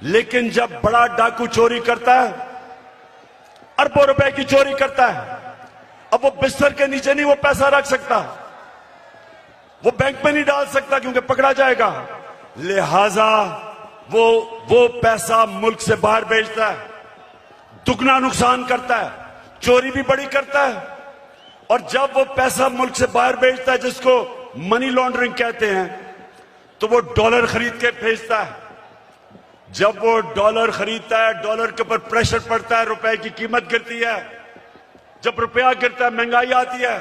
लेकिन जब बड़ा डाकू चोरी करता है, अरबों रुपए की चोरी करता है, अब वो बिस्तर के नीचे नहीं वो पैसा रख सकता, वो बैंक में नहीं डाल सकता क्योंकि पकड़ा जाएगा। लिहाजा वो पैसा मुल्क से बाहर भेजता है, दुगना नुकसान करता है, चोरी भी बड़ी करता है। और जब वो पैसा मुल्क से बाहर भेजता है, जिसको मनी लॉन्ड्रिंग कहते हैं, तो वो डॉलर खरीद के भेजता है। जब वो डॉलर खरीदता है, डॉलर के ऊपर प्रेशर पड़ता है, रुपए की कीमत गिरती है। जब रुपया गिरता है, महंगाई आती है,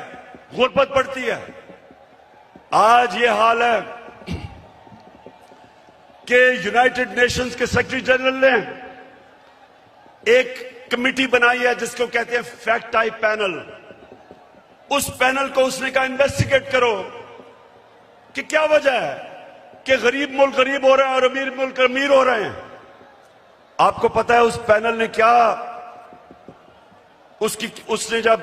गुर्बत बढ़ती है। आज ये हाल है कि यूनाइटेड नेशंस के सेक्रेटरी जनरल ने एक कमेटी बनाई है जिसको कहते हैं फैक्ट टाइप पैनल। उस पैनल को उसने कहा इन्वेस्टिगेट करो कि क्या वजह है कि गरीब मुल्क गरीब हो रहे हैं और अमीर मुल्क अमीर हो रहे हैं। आपको पता है उस पैनल ने क्या, उसने जब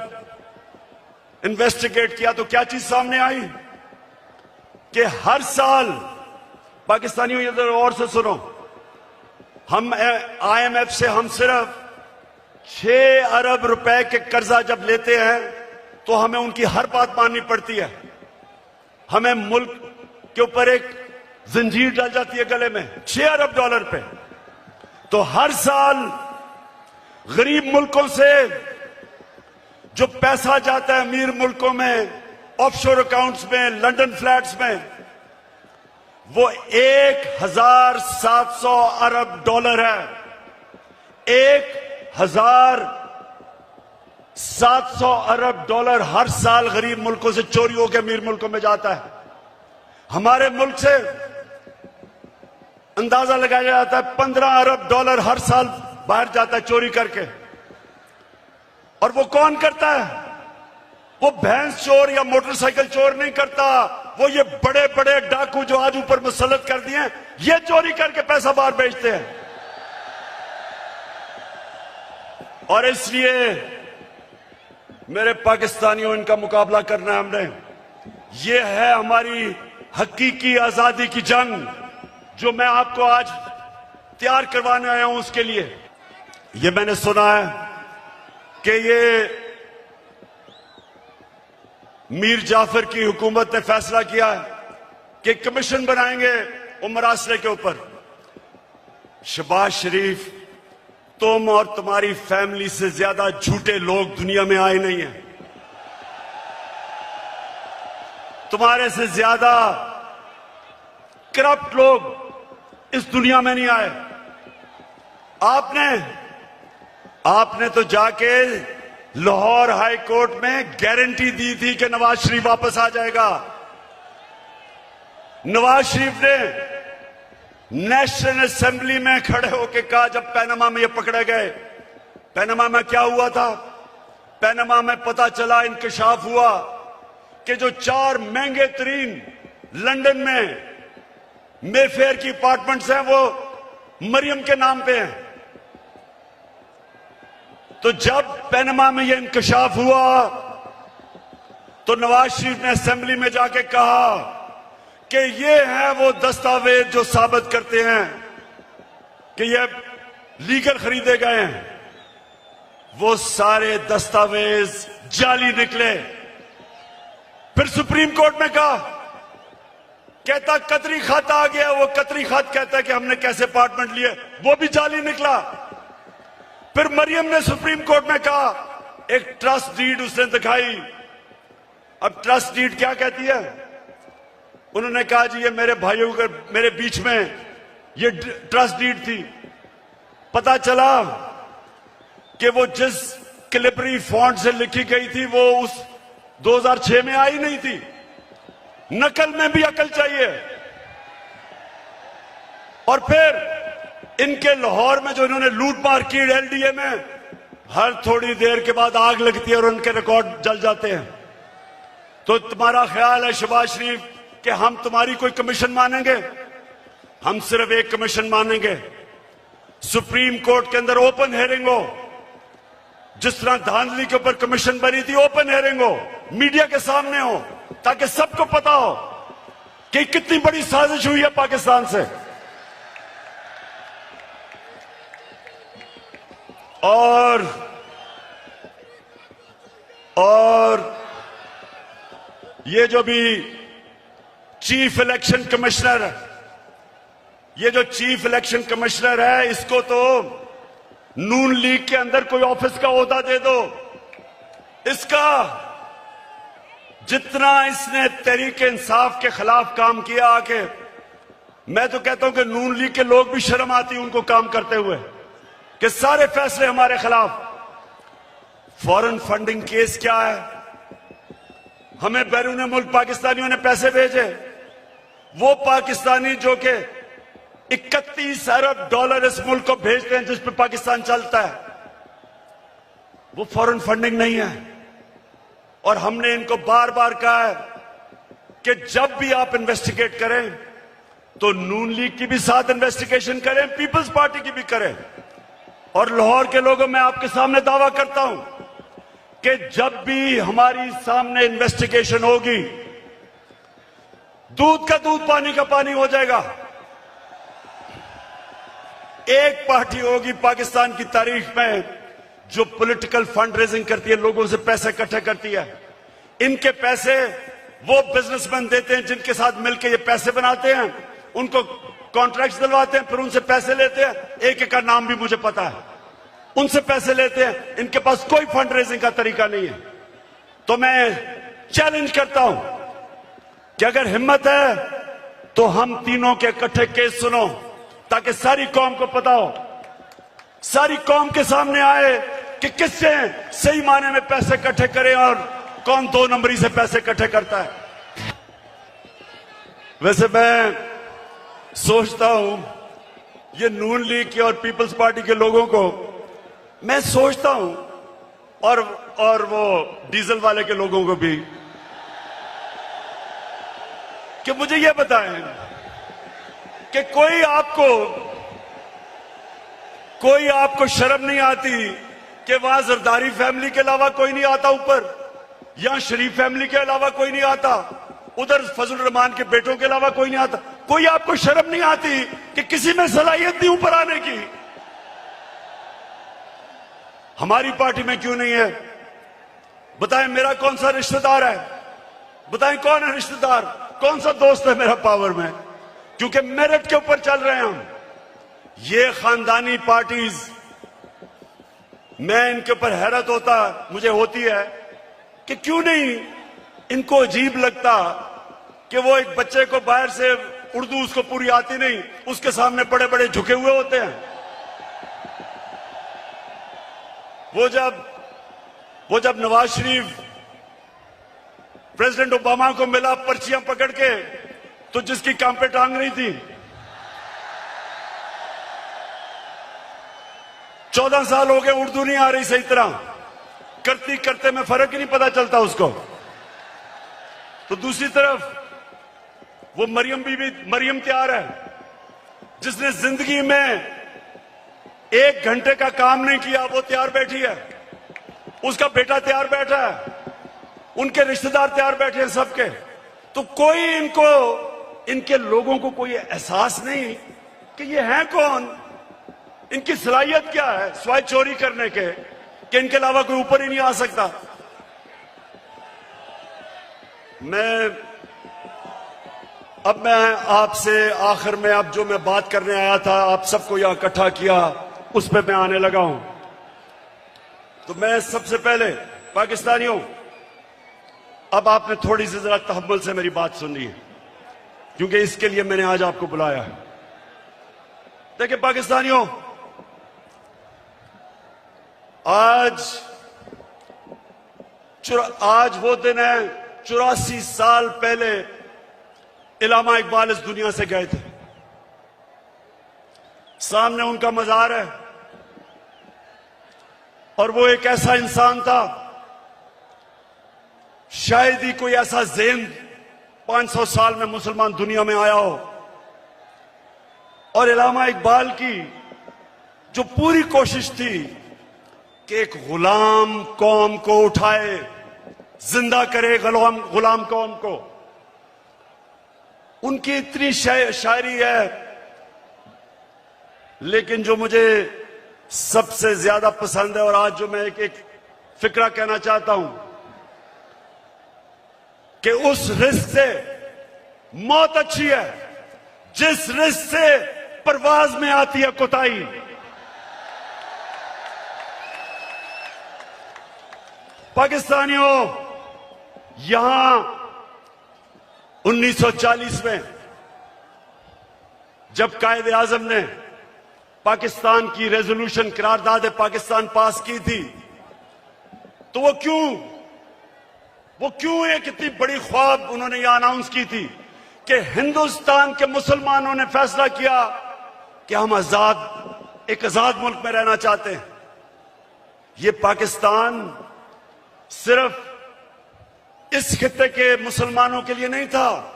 इन्वेस्टिगेट किया तो क्या चीज सामने आई कि हर साल पाकिस्तानियों, इधर और से सुनो, हम IMF से हम सिर्फ 6 अरब रुपए के कर्जा जब लेते हैं तो हमें उनकी हर बात माननी पड़ती है। हमें मुल्क के ऊपर एक जंजीर डाल जाती है गले में, 6 अरब डॉलर पे। तो हर साल गरीब मुल्कों से जो पैसा जाता है अमीर मुल्कों में, ऑफशोर अकाउंट्स में, लंदन फ्लैट्स में, वो 1700 अरब डॉलर है। 1700 अरब डॉलर हर साल गरीब मुल्कों से चोरी होकर अमीर मुल्कों में जाता है। हमारे मुल्क से अंदाजा लगाया जाता है 15 अरब डॉलर हर साल बाहर जाता है चोरी करके। और वो कौन करता है? वो भैंस चोर या मोटरसाइकिल चोर नहीं करता, वो ये बड़े बड़े डाकू जो आज ऊपर मुसल्लत कर दिए हैं, ये चोरी करके पैसा बाहर भेजते हैं। और इसलिए मेरे पाकिस्तानियों, इनका मुकाबला करना है हमने। ये है हमारी हकीकी आजादी की जंग जो मैं आपको आज तैयार करवाने आया हूं। उसके लिए ये मैंने सुना है कि ये मीर जाफर की हुकूमत ने फैसला किया है कि कमीशन बनाएंगे उमर आसरे के ऊपर। शहबाज शरीफ, तुम और तुम्हारी फैमिली से ज्यादा झूठे लोग दुनिया में आए नहीं हैं। तुम्हारे से ज्यादा करप्ट लोग इस दुनिया में नहीं आए। आपने तो जाके लाहौर हाई कोर्ट में गारंटी दी थी कि नवाज शरीफ वापस आ जाएगा। नवाज शरीफ ने नेशनल असेंबली में खड़े होकर कहा, जब पैनामा में ये पकड़े गए, पैनामा में क्या हुआ था? पैनामा में पता चला, इंकशाफ हुआ कि जो 4 महंगे तरीन लंदन में मेफेयर की अपार्टमेंट्स हैं वो मरियम के नाम पे हैं। तो जब पैनामा में ये इंकशाफ हुआ तो नवाज शरीफ ने असेंबली में जाके कहा कि ये है वो दस्तावेज जो साबित करते हैं कि ये लीगल खरीदे गए हैं। वो सारे दस्तावेज जाली निकले। फिर सुप्रीम कोर्ट में कहा, कहता कतरी खाता आ गया। वो कतरी खात कहता है कि हमने कैसे अपार्टमेंट लिए, वो भी जाली निकला। फिर मरियम ने सुप्रीम कोर्ट में कहा, एक ट्रस्ट डीड उसने दिखाई। अब ट्रस्ट डीड क्या कहती है? उन्होंने कहा जी ये मेरे भाइयों के मेरे बीच में ये ट्रस्ट डीड थी। पता चला कि वो जिस कैलिबरी फॉन्ट से लिखी गई थी वो उस 2006 में आई नहीं थी। नकल में भी अकल चाहिए। और फिर इनके लाहौर में जो इन्होंने लूट मार की LDA में, हर थोड़ी देर के बाद आग लगती है और उनके रिकॉर्ड जल जाते हैं। तो तुम्हारा ख्याल है शहबाज शरीफ कि हम तुम्हारी कोई कमीशन मानेंगे? हम सिर्फ एक कमीशन मानेंगे, सुप्रीम कोर्ट के अंदर ओपन हेयरिंग हो। जिस तरह धांधली के ऊपर कमीशन बनी थी, ओपन हेयरिंग हो, मीडिया के सामने हो, ताकि सबको पता हो कि कितनी बड़ी साजिश हुई है पाकिस्तान से। और ये जो भी चीफ इलेक्शन कमिश्नर है, ये जो चीफ इलेक्शन कमिश्नर है, इसको तो नून लीग के अंदर कोई ऑफिस का ओहदा दे दो। इसका जितना इसने तहरीक इंसाफ के खिलाफ काम किया आके, मैं तो कहता हूं कि नून लीग के लोग भी शर्म आती उनको काम करते हुए कि सारे फैसले हमारे खिलाफ। फॉरेन फंडिंग केस क्या है? हमें बैरून मुल्क पाकिस्तानियों ने पैसे भेजे, वो पाकिस्तानी जो कि 31 अरब डॉलर इस मुल्क को भेजते हैं जिस पे पाकिस्तान चलता है, वो फॉरेन फंडिंग नहीं है। और हमने इनको बार बार कहा है कि जब भी आप इन्वेस्टिगेट करें तो नून लीग की भी साथ इन्वेस्टिगेशन करें, पीपल्स पार्टी की भी करें। और लाहौर के लोगों, मैं आपके सामने दावा करता हूं कि जब भी हमारी सामने इन्वेस्टिगेशन होगी, दूध का दूध पानी का पानी हो जाएगा। एक पार्टी होगी पाकिस्तान की तारीख में जो पॉलिटिकल फंड रेजिंग करती है, लोगों से पैसे इकट्ठे करती है। इनके पैसे वो बिजनेसमैन देते हैं जिनके साथ मिलकर ये पैसे बनाते हैं, उनको कॉन्ट्रैक्ट्स दिलवाते हैं, फिर उनसे पैसे लेते हैं। एक एक का नाम भी मुझे पता है। उनसे पैसे लेते हैं, इनके पास कोई फंड रेजिंग का तरीका नहीं है। तो मैं चैलेंज करता हूं कि अगर हिम्मत है तो हम तीनों के इकट्ठे केस सुनो, ताकि सारी कौम को पता हो, सारी कौम के सामने आए कि किससे सही मायने में पैसे इकट्ठे करें और कौन 2 नंबरी से पैसे इकट्ठे करता है। वैसे मैं सोचता हूं ये नून लीग की और पीपल्स पार्टी के लोगों को मैं सोचता हूं, और वो डीजल वाले के लोगों को भी, कि मुझे ये बताएं कि कोई आपको शर्म नहीं आती कि वहां जरदारी फैमिली के अलावा कोई नहीं आता ऊपर, यहां शरीफ फैमिली के अलावा कोई नहीं आता, उधर फजल रहमान के बेटों के अलावा कोई नहीं आता। कोई आपको शर्म नहीं आती कि किसी में सलाहियत नहीं ऊपर आने की? हमारी पार्टी में क्यों नहीं है? बताएं मेरा कौन सा रिश्तेदार है? बताएं कौन है रिश्तेदार, कौन सा दोस्त है मेरा पावर में? क्योंकि मेरिट के ऊपर चल रहे हैं हम। ये खानदानी पार्टीज, मैं इनके ऊपर हैरत मुझे होती है कि क्यों नहीं इनको अजीब लगता कि वो एक बच्चे को बाहर से उर्दू उसको पूरी आती नहीं, उसके सामने बड़े बड़े झुके हुए होते हैं। वो जब नवाज शरीफ प्रेसिडेंट ओबामा को मिला पर्चियां पकड़ के, तो जिसकी काम पे टांग रही थी, 14 साल हो गए, उर्दू नहीं आ रही सही तरह, करती करते में फर्क ही नहीं पता चलता उसको। तो दूसरी तरफ वो मरियम तैयार है, जिसने जिंदगी में 1 घंटे का काम नहीं किया, वो तैयार बैठी है। उसका बेटा तैयार बैठा है, उनके रिश्तेदार तैयार बैठे हैं सबके। तो कोई इनके लोगों को कोई एहसास नहीं कि ये हैं कौन, इनकी सलाहियत क्या है सिवाय चोरी करने के, कि इनके अलावा कोई ऊपर ही नहीं आ सकता। मैं आपसे आखिर में अब जो मैं बात करने आया था, आप सबको यहां इकट्ठा किया, उस पर मैं आने लगा हूं। तो मैं सबसे पहले पाकिस्तानियों, अब आपने थोड़ी सी जरा तहम्मुल से मेरी बात सुननी है, क्योंकि इसके लिए मैंने आज आपको बुलाया है। देखिए पाकिस्तानियों, आज वो दिन है, 84 साल पहले इलामा इकबाल इस दुनिया से गए थे। सामने उनका मजार है, और वो एक ऐसा इंसान था, शायद ही कोई ऐसा ज़हन 500 साल में मुसलमान दुनिया में आया हो। और इलामा इकबाल की जो पूरी कोशिश थी कि एक गुलाम कौम को उठाए, जिंदा करे गुलाम कौम को, उनकी इतनी शायरी है। लेकिन जो मुझे सबसे ज्यादा पसंद है, और आज जो मैं एक फिक्रा कहना चाहता हूं, कि उस रिस्क से मौत अच्छी है जिस रिस्क से परवाज में आती है कोताही। पाकिस्तानियों, यहां 1940 में जब कायदे आजम ने पाकिस्तान की रेजोल्यूशन करारदाद पाकिस्तान पास की थी, तो वो क्यों एक इतनी बड़ी ख्वाब उन्होंने यह अनाउंस की थी कि हिंदुस्तान के मुसलमानों ने फैसला किया कि हम एक आजाद मुल्क में रहना चाहते हैं। ये पाकिस्तान सिर्फ इस खित्ते के मुसलमानों के लिए नहीं था।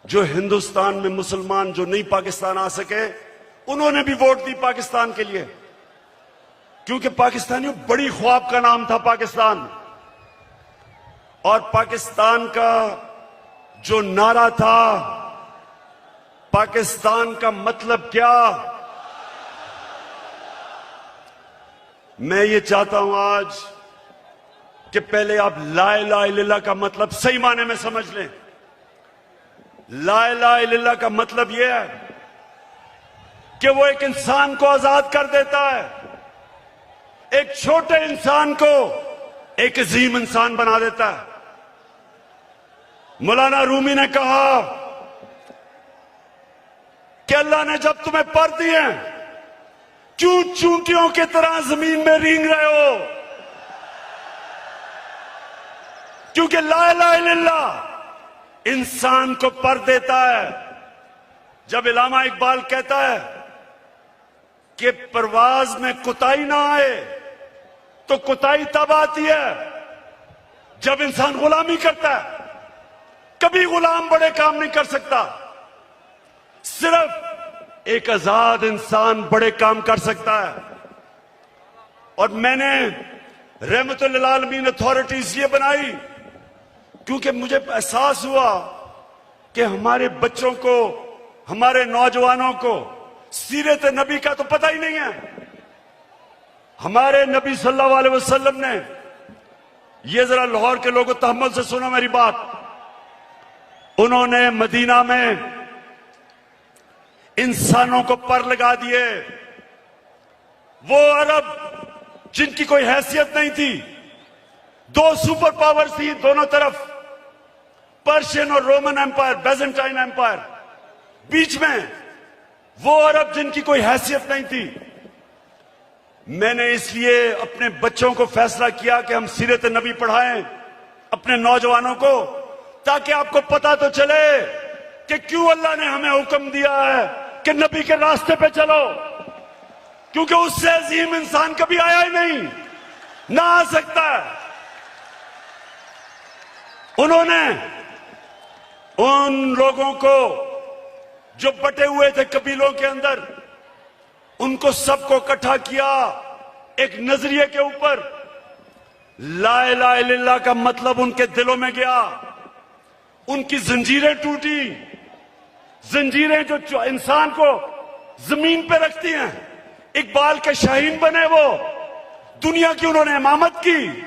जो हिंदुस्तान में मुसलमान जो नहीं पाकिस्तान आ सके, उन्होंने भी वोट दी पाकिस्तान के लिए। क्योंकि पाकिस्तानियों बड़ी ख्वाब का नाम था पाकिस्तान, और पाकिस्तान का जो नारा था, पाकिस्तान का मतलब क्या। मैं ये चाहता हूं आज कि पहले आप ला इलाहा इल्लल्लाह का मतलब सही माने में समझ लें। ला इलाहा इल्लल्लाह का मतलब यह है कि वो एक इंसान को आजाद कर देता है, एक छोटे इंसान को एक अजीम इंसान बना देता है। मौलाना रूमी ने कहा कि अल्लाह ने जब तुम्हें पर दिए, क्यों चूंटियों की तरह जमीन में रेंग रहे हो? क्योंकि ला इलाहा इल्लल्लाह इंसान को पर देता है। जब इल्लामा इकबाल कहता है कि परवाज में कुताई ना आए, तो कुताई तब आती है जब इंसान गुलामी करता है। कभी गुलाम बड़े काम नहीं कर सकता, सिर्फ एक आजाद इंसान बड़े काम कर सकता है। और मैंने रहमतुल लिल आलमीन अथॉरिटी इसलिए बनाई क्योंकि मुझे एहसास हुआ कि हमारे बच्चों को, हमारे नौजवानों को सीरत नबी का तो पता ही नहीं है। हमारे नबी सल्लल्लाहु अलैहि वसल्लम ने, ये जरा लाहौर के लोगों तहम्मुल से सुनो मेरी बात, उन्होंने मदीना में इंसानों को पर लगा दिए। वो अरब जिनकी कोई हैसियत नहीं थी, दो सुपर पावर थी दोनों तरफ, पर्शियन और रोमन एम्पायर, बेजेंटाइन एम्पायर, बीच में वो अरब जिनकी कोई हैसियत नहीं थी। मैंने इसलिए अपने बच्चों को फैसला किया कि हम सीरत नबी पढ़ाएं अपने नौजवानों को, ताकि आपको पता तो चले कि क्यों अल्लाह ने हमें हुक्म दिया है कि नबी के रास्ते पे चलो। क्योंकि उससे अजीम इंसान कभी आया ही नहीं, ना आ सकता है। उन्होंने उन लोगों को जो बटे हुए थे कबीलों के अंदर, उनको सबको इकट्ठा किया एक नजरिए के ऊपर। ला इलाहा इल्लल्लाह का मतलब उनके दिलों में गया, उनकी जंजीरें टूटी, जंजीरें जो इंसान को जमीन पे रखती हैं। इकबाल के शाहीन बने वो, दुनिया की उन्होंने इमामत की,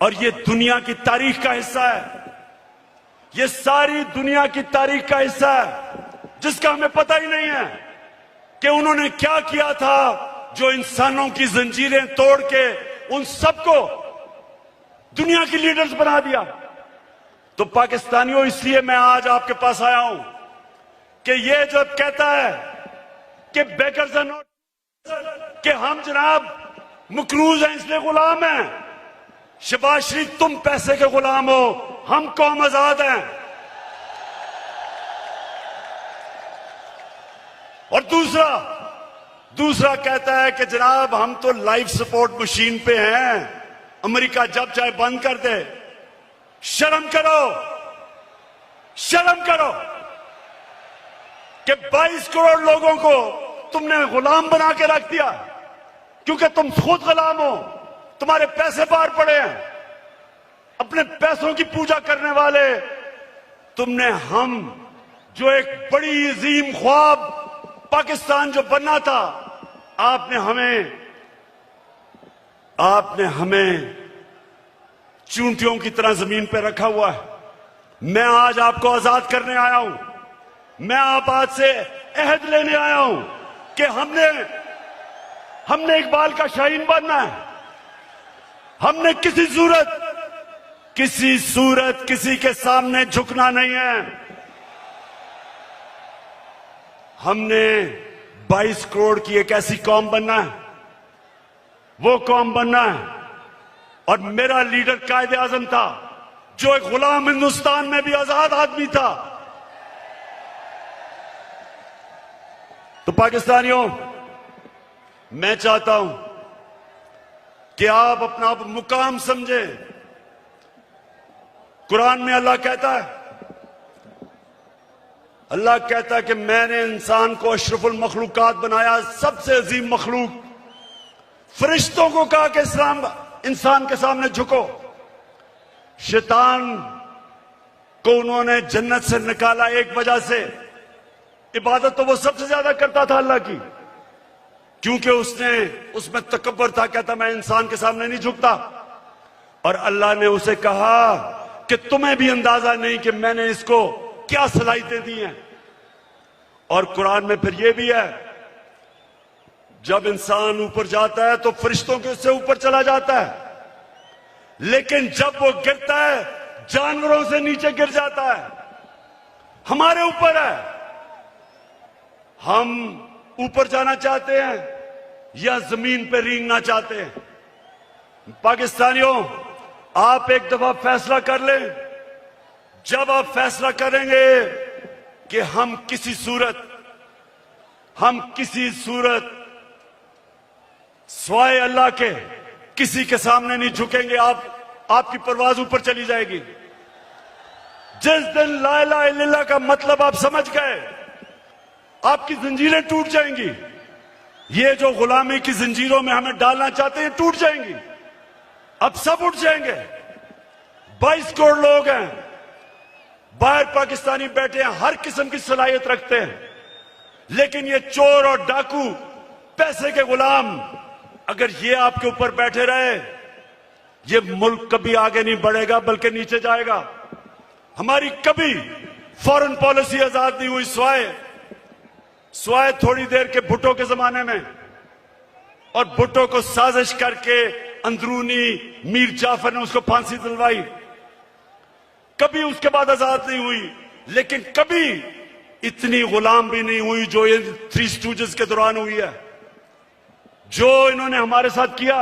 और ये दुनिया की तारीख का हिस्सा है। ये सारी दुनिया की तारीख का हिस्सा है जिसका हमें पता ही नहीं है कि उन्होंने क्या किया था, जो इंसानों की जंजीरें तोड़ के उन सबको दुनिया की लीडर्स बना दिया। तो पाकिस्तानियों, इसलिए मैं आज आपके पास आया हूं कि ये जब कहता है कि बेकर्स आर नॉट, कि हम जनाब मकरूज हैं इसलिए गुलाम हैं। शहबाज शरीफ, तुम पैसे के गुलाम हो, हम कौम आजाद हैं। और दूसरा कहता है कि जनाब हम तो लाइफ सपोर्ट मशीन पे हैं, अमेरिका जब चाहे बंद कर दे। शर्म करो, शर्म करो कि 22 करोड़ लोगों को तुमने गुलाम बना के रख दिया, क्योंकि तुम खुद गुलाम हो, तुम्हारे पैसे बाहर पड़े हैं, अपने पैसों की पूजा करने वाले तुमने। हम जो एक बड़ी अजीम ख्वाब पाकिस्तान जो बनना था, आपने हमें चूंटियों की तरह जमीन पे रखा हुआ है। मैं आज आपको आजाद करने आया हूं। मैं आप आज से अहद लेने आया हूं कि हमने इकबाल का शाहीन बनना है। हमने किसी सूरत किसी के सामने झुकना नहीं है। हमने 22 करोड़ की एक ऐसी कौम बनना है, वो कौम बनना है। और मेरा लीडर कायदे आजम था, जो एक गुलाम हिंदुस्तान में भी आजाद आदमी था। तो पाकिस्तानियों, मैं चाहता हूं कि आप अपना मुकाम समझें। कुरान में अल्लाह कहता है कि मैंने इंसान को अशरफुल मखलूकात बनाया, सबसे अजीम मखलूक। फरिश्तों को कहा कि इस्लाम इंसान के सामने झुको। शैतान को उन्होंने जन्नत से निकाला एक वजह से, इबादत तो वो सबसे ज्यादा करता था अल्लाह की, क्योंकि उसमें तकब्बर था, कहता मैं इंसान के सामने नहीं झुकता। और अल्लाह ने उसे कहा कि तुम्हें भी अंदाजा नहीं कि मैंने इसको क्या सलाहियतें दी हैं। और कुरान में फिर यह भी है, जब इंसान ऊपर जाता है तो फरिश्तों के उससे ऊपर चला जाता है, लेकिन जब वो गिरता है जानवरों से नीचे गिर जाता है। हमारे ऊपर है, हम ऊपर जाना चाहते हैं या जमीन पर रेंगना चाहते हैं। पाकिस्तानियों, आप एक दफा फैसला कर लें। जब आप फैसला करेंगे कि हम किसी सूरत स्वाय अल्लाह के किसी के सामने नहीं झुकेंगे, आपकी परवाज ऊपर चली जाएगी। जिस दिन ला इलाहा इल्लल्लाह का मतलब आप समझ गए, आपकी जंजीरें टूट जाएंगी। ये जो गुलामी की जंजीरों में हमें डालना चाहते हैं टूट जाएंगी। अब सब उठ जाएंगे। 22 करोड़ लोग हैं बाहर, पाकिस्तानी बैठे हैं, हर किस्म की सलाहियत रखते हैं, लेकिन ये चोर और डाकू, पैसे के गुलाम, अगर ये आपके ऊपर बैठे रहे, ये मुल्क कभी आगे नहीं बढ़ेगा बल्कि नीचे जाएगा। हमारी कभी फॉरेन पॉलिसी आजाद नहीं हुई। स्वाय थोड़ी देर के भुट्टो के जमाने में, और भुट्टो को साजिश करके अंदरूनी मीर जाफर ने उसको फांसी दिलवाई। कभी उसके बाद आजाद नहीं हुई, लेकिन कभी इतनी गुलाम भी नहीं हुई जो ये 3 स्टूजेस के दौरान हुई है। जो इन्होंने हमारे साथ किया,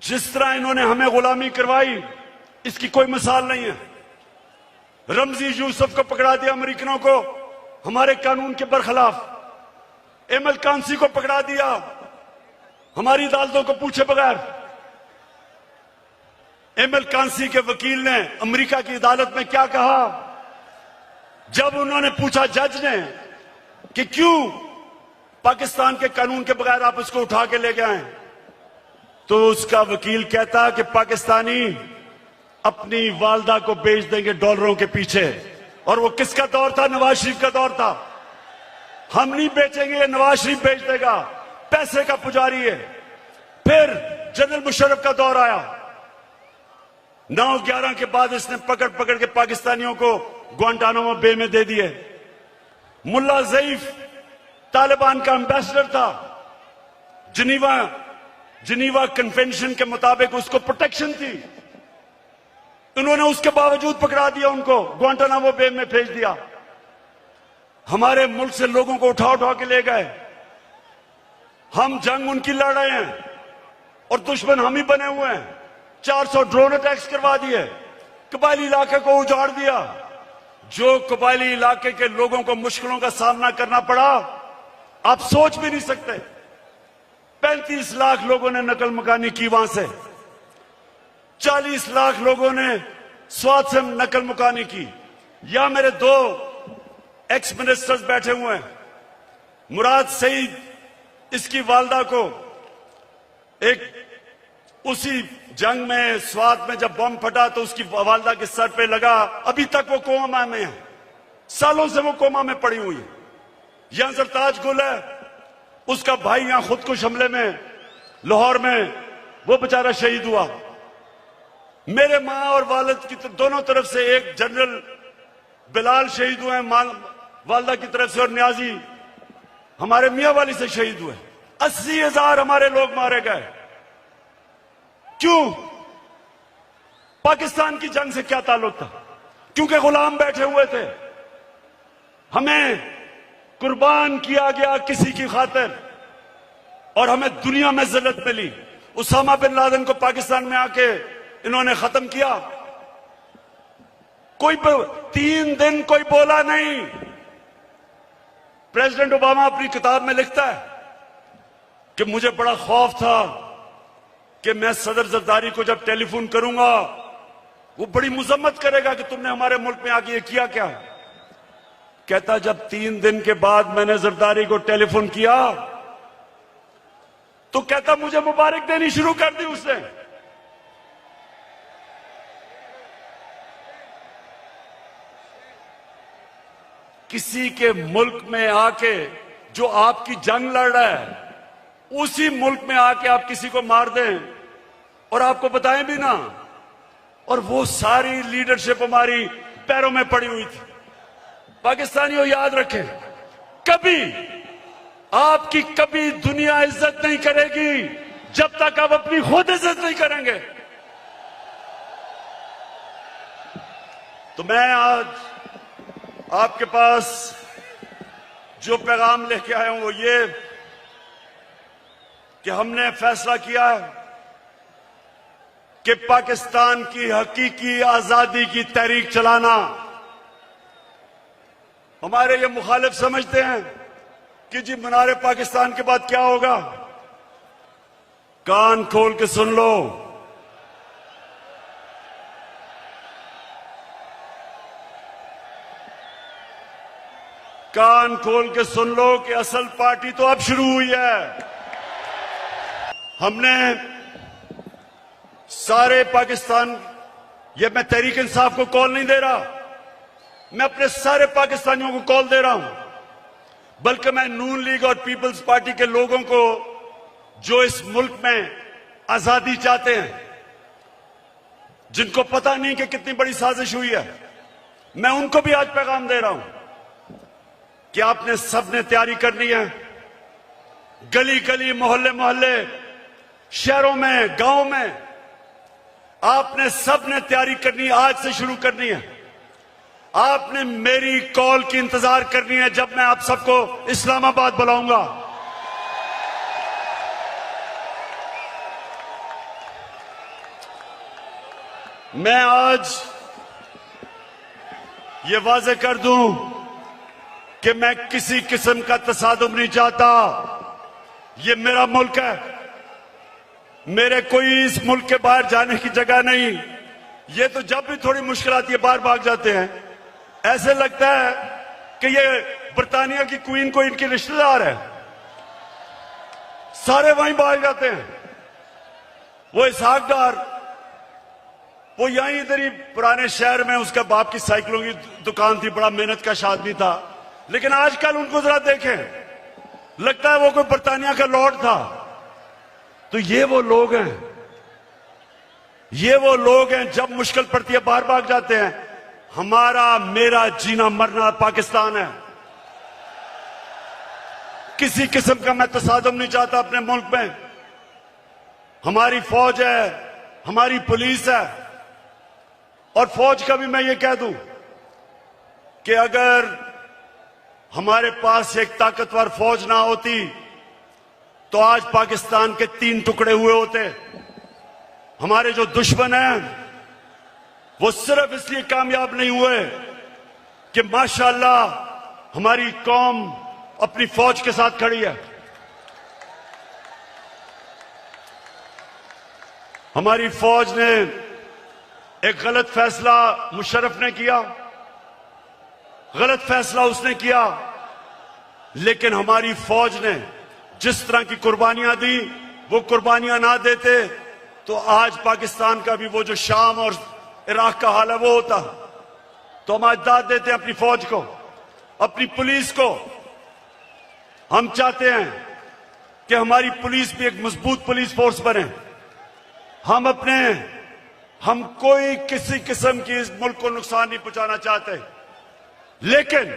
जिस तरह इन्होंने हमें गुलामी करवाई, इसकी कोई मिसाल नहीं है। रमजी यूसुफ को पकड़ा दिया अमेरिकनों को, हमारे कानून के बरखिलाफ। एमएल कांसी को पकड़ा दिया हमारी अदालतों को पूछे बगैर। एमएल कांसी के वकील ने अमेरिका की अदालत में क्या कहा, जब उन्होंने पूछा जज ने कि क्यों पाकिस्तान के कानून के बगैर आप इसको उठा के ले गए, तो उसका वकील कहता कि पाकिस्तानी अपनी वालदा को बेच देंगे डॉलरों के पीछे। और वो किसका दौर था? नवाज शरीफ का दौर था। हम नहीं बेचेंगे, नवाज शरीफ बेच देगा, पैसे का पुजारी है। फिर जनरल मुशर्रफ का दौर आया, 9/11 के बाद इसने पकड़ पकड़ के पाकिस्तानियों को ग्वांटानामो बे में दे दिए। मुल्ला ज़ईफ तालिबान का एम्बेसडर था, जिनीवा कन्वेंशन के मुताबिक उसको प्रोटेक्शन थी, उन्होंने उसके बावजूद पकड़ा दिया, उनको ग्वांटानामो बे में भेज दिया। हमारे मुल्क से लोगों को उठा उठा के ले गए। हम जंग उनकी लड़ रहे हैं और दुश्मन हम ही बने हुए हैं। 400 ड्रोन अटैक्स करवा दिए, कबायली इलाके को उजाड़ दिया। जो कबायली इलाके के लोगों को मुश्किलों का सामना करना पड़ा, आप सोच भी नहीं सकते। 35 लाख लोगों ने नकल मकानी की वहां से, 40 लाख लोगों ने स्वाद से नकल मुकानी की। या मेरे 2 एक्स मिनिस्टर्स बैठे हुए हैं, मुराद सईद, इसकी वालदा को उसी जंग में स्वाद में जब बम फटा तो उसकी वालदा के सर पे लगा, अभी तक वो कोमा में है, सालों से वो कोमा में पड़ी हुई है। यहां सरताज गुल है, उसका भाई यहां खुदकुश हमले में लाहौर में वो बेचारा शहीद हुआ। मेरे मां और वालिद की दोनों तरफ से, एक जनरल बिलाल शहीद हुए वालदा की तरफ से, और न्याजी हमारे मियां वाली से शहीद हुए। 80,000 हमारे लोग मारे गए। क्यों? पाकिस्तान की जंग से क्या ताल्लुक था? क्योंकि गुलाम बैठे हुए थे। हमें कुर्बान किया गया किसी की खातिर, और हमें दुनिया में जिल्लत मिली। उसामा बिन लादेन को पाकिस्तान में आके इन्होंने खत्म किया। कोई 3 दिन कोई बोला नहीं। प्रेसिडेंट ओबामा अपनी किताब में लिखता है कि मुझे बड़ा खौफ था कि मैं सदर जरदारी को जब टेलीफोन करूंगा वो बड़ी मुजम्मत करेगा कि तुमने हमारे मुल्क में आके ये किया क्या। कहता जब 3 दिन के बाद मैंने जरदारी को टेलीफोन किया तो कहता मुझे मुबारक देनी शुरू कर दी उसने। किसी के मुल्क में आके जो आपकी जंग लड़ रहा है, उसी मुल्क में आके आप किसी को मार दें और आपको बताएं भी ना, और वो सारी लीडरशिप हमारी पैरों में पड़ी हुई थी। पाकिस्तानियों याद रखें, कभी आपकी कभी दुनिया इज्जत नहीं करेगी जब तक आप अपनी खुद इज्जत नहीं करेंगे। तो मैं आज आपके पास जो पैगाम लेके आया हूं वो ये कि हमने फैसला किया है कि पाकिस्तान की हकीकी आजादी की तहरीक चलाना। हमारे ये मुखालिफ समझते हैं कि जी मीनार पाकिस्तान के बाद क्या होगा। कान खोल के सुन लो, कान खोल के सुन लो कि असल पार्टी तो अब शुरू हुई है। हमने सारे पाकिस्तान, ये मैं तहरीक इंसाफ को कॉल नहीं दे रहा, मैं अपने सारे पाकिस्तानियों को कॉल दे रहा हूं, बल्कि मैं नून लीग और पीपल्स पार्टी के लोगों को जो इस मुल्क में आजादी चाहते हैं, जिनको पता नहीं कि कितनी बड़ी साजिश हुई है, मैं उनको भी आज पैगाम दे रहा हूं कि आपने सबने तैयारी करनी है। गली गली, मोहल्ले मोहल्ले, शहरों में, गांव में आपने सबने तैयारी करनी है, आज से शुरू करनी है। आपने मेरी कॉल की इंतजार करनी है जब मैं आप सबको इस्लामाबाद बुलाऊंगा। मैं आज ये वाजे कर दूं कि मैं किसी किस्म का तसादुम नहीं चाहता। ये मेरा मुल्क है, मेरे कोई इस मुल्क के बाहर जाने की जगह नहीं। ये तो जब भी थोड़ी मुश्किल आती है बाहर भाग जाते हैं। ऐसे लगता है कि ये बर्तानिया की क्वीन को इनके रिश्तेदार है, सारे वहीं भाग जाते हैं। वो इसहाक डार, वो यहीं इधर ही पुराने शहर में उसका बाप की साइकिलों की दुकान थी, बड़ा मेहनत का आदमी था, लेकिन आजकल उनको जरा देखें, लगता है वो कोई बर्तानिया का लॉर्ड था। तो ये वो लोग हैं, ये वो लोग हैं जब मुश्किल पड़ती है बाहर भाग जाते हैं। हमारा मेरा जीना मरना पाकिस्तान है। किसी किस्म का मैं तसादुम नहीं चाहता अपने मुल्क में। हमारी फौज है, हमारी पुलिस है, और फौज का भी मैं ये कह दूं कि अगर हमारे पास एक ताकतवर फौज ना होती तो आज पाकिस्तान के 3 टुकड़े हुए होते। हमारे जो दुश्मन हैं वो सिर्फ इसलिए कामयाब नहीं हुए कि माशाअल्लाह हमारी कौम अपनी फौज के साथ खड़ी है। हमारी फौज ने एक गलत फैसला मुशर्रफ ने किया, गलत फैसला उसने किया, लेकिन हमारी फौज ने जिस तरह की कुर्बानियां दी, वो कुर्बानियां ना देते तो आज पाकिस्तान का भी वो जो शाम और इराक का हाल है वो होता। तो हम आज दाद देते हैं अपनी फौज को, अपनी पुलिस को। हम चाहते हैं कि हमारी पुलिस भी एक मजबूत पुलिस फोर्स बने। हम कोई किसी किस्म की इस मुल्क को नुकसान नहीं पहुंचाना चाहते, लेकिन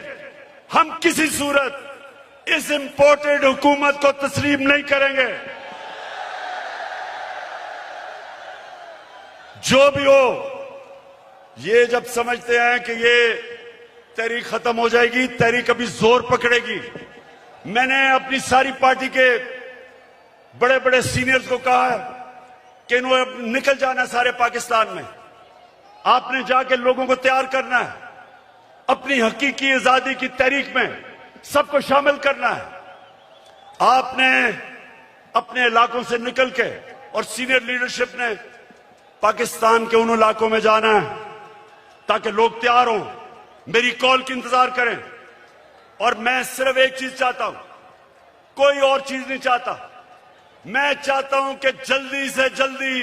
हम किसी सूरत इस इंपोर्टेड हुकूमत को तस्लीम नहीं करेंगे। जो भी हो, ये जब समझते हैं कि ये तहरीक खत्म हो जाएगी, तहरीक अभी जोर पकड़ेगी। मैंने अपनी सारी पार्टी के बड़े बड़े सीनियर्स को कहा है कि इन्होंने निकल जाना सारे पाकिस्तान में। आपने जाके लोगों को तैयार करना है, अपनी हकीकी आजादी की तहरीक में सबको शामिल करना है। आपने अपने इलाकों से निकल के और सीनियर लीडरशिप ने पाकिस्तान के उन इलाकों में जाना है ताकि लोग तैयार हों, मेरी कॉल की इंतजार करें। और मैं सिर्फ एक चीज चाहता हूं, कोई और चीज नहीं चाहता मैं चाहता हूं कि जल्दी से जल्दी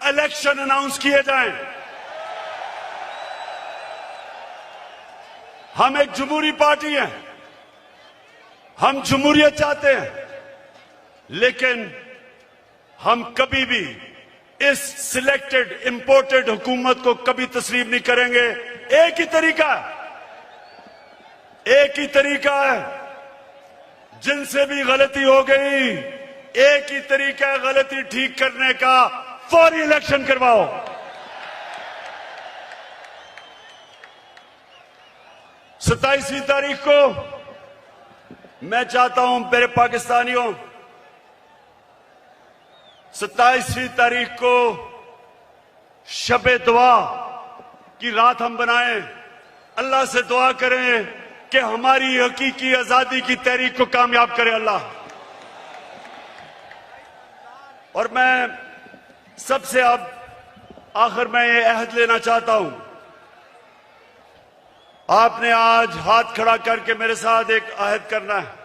इलेक्शन अनाउंस किए जाएं। हम एक जमहूरी पार्टी हैं, हम जमहूरियत चाहते हैं, लेकिन हम कभी भी इस सिलेक्टेड इंपोर्टेड हुकूमत को कभी तस्लीम नहीं करेंगे। एक ही तरीका है, जिनसे भी गलती हो गई, एक ही तरीका है गलती ठीक करने का, फौरी इलेक्शन करवाओ। सत्ताईसवीं तारीख को मैं चाहता हूं मेरे पाकिस्तानियों, 27वीं तारीख को शबे दुआ की रात हम बनाएं, अल्लाह से दुआ करें कि हमारी हकीकी आजादी की तहरीक को कामयाब करे अल्लाह। और मैं सबसे अब आखिर में ये अहद लेना चाहता हूं, आपने आज हाथ खड़ा करके मेरे साथ एक अहद करना है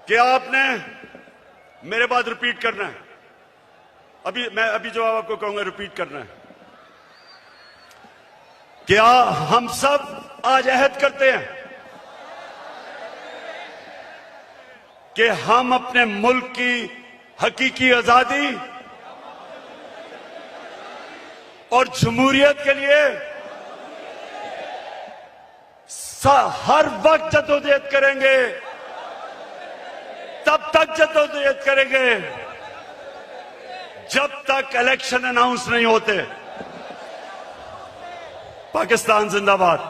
कि आपने मेरे बाद रिपीट करना है। मैं जवाब आपको कहूंगा, रिपीट करना है। क्या हम सब आज अहद करते हैं कि हम अपने मुल्क की हकीकी आजादी और जमहूरियत के लिए हर वक्त जद्दोजहद करेंगे, तब तक जद्दोजहद करेंगे जब तक इलेक्शन अनाउंस नहीं होते। पाकिस्तान जिंदाबाद।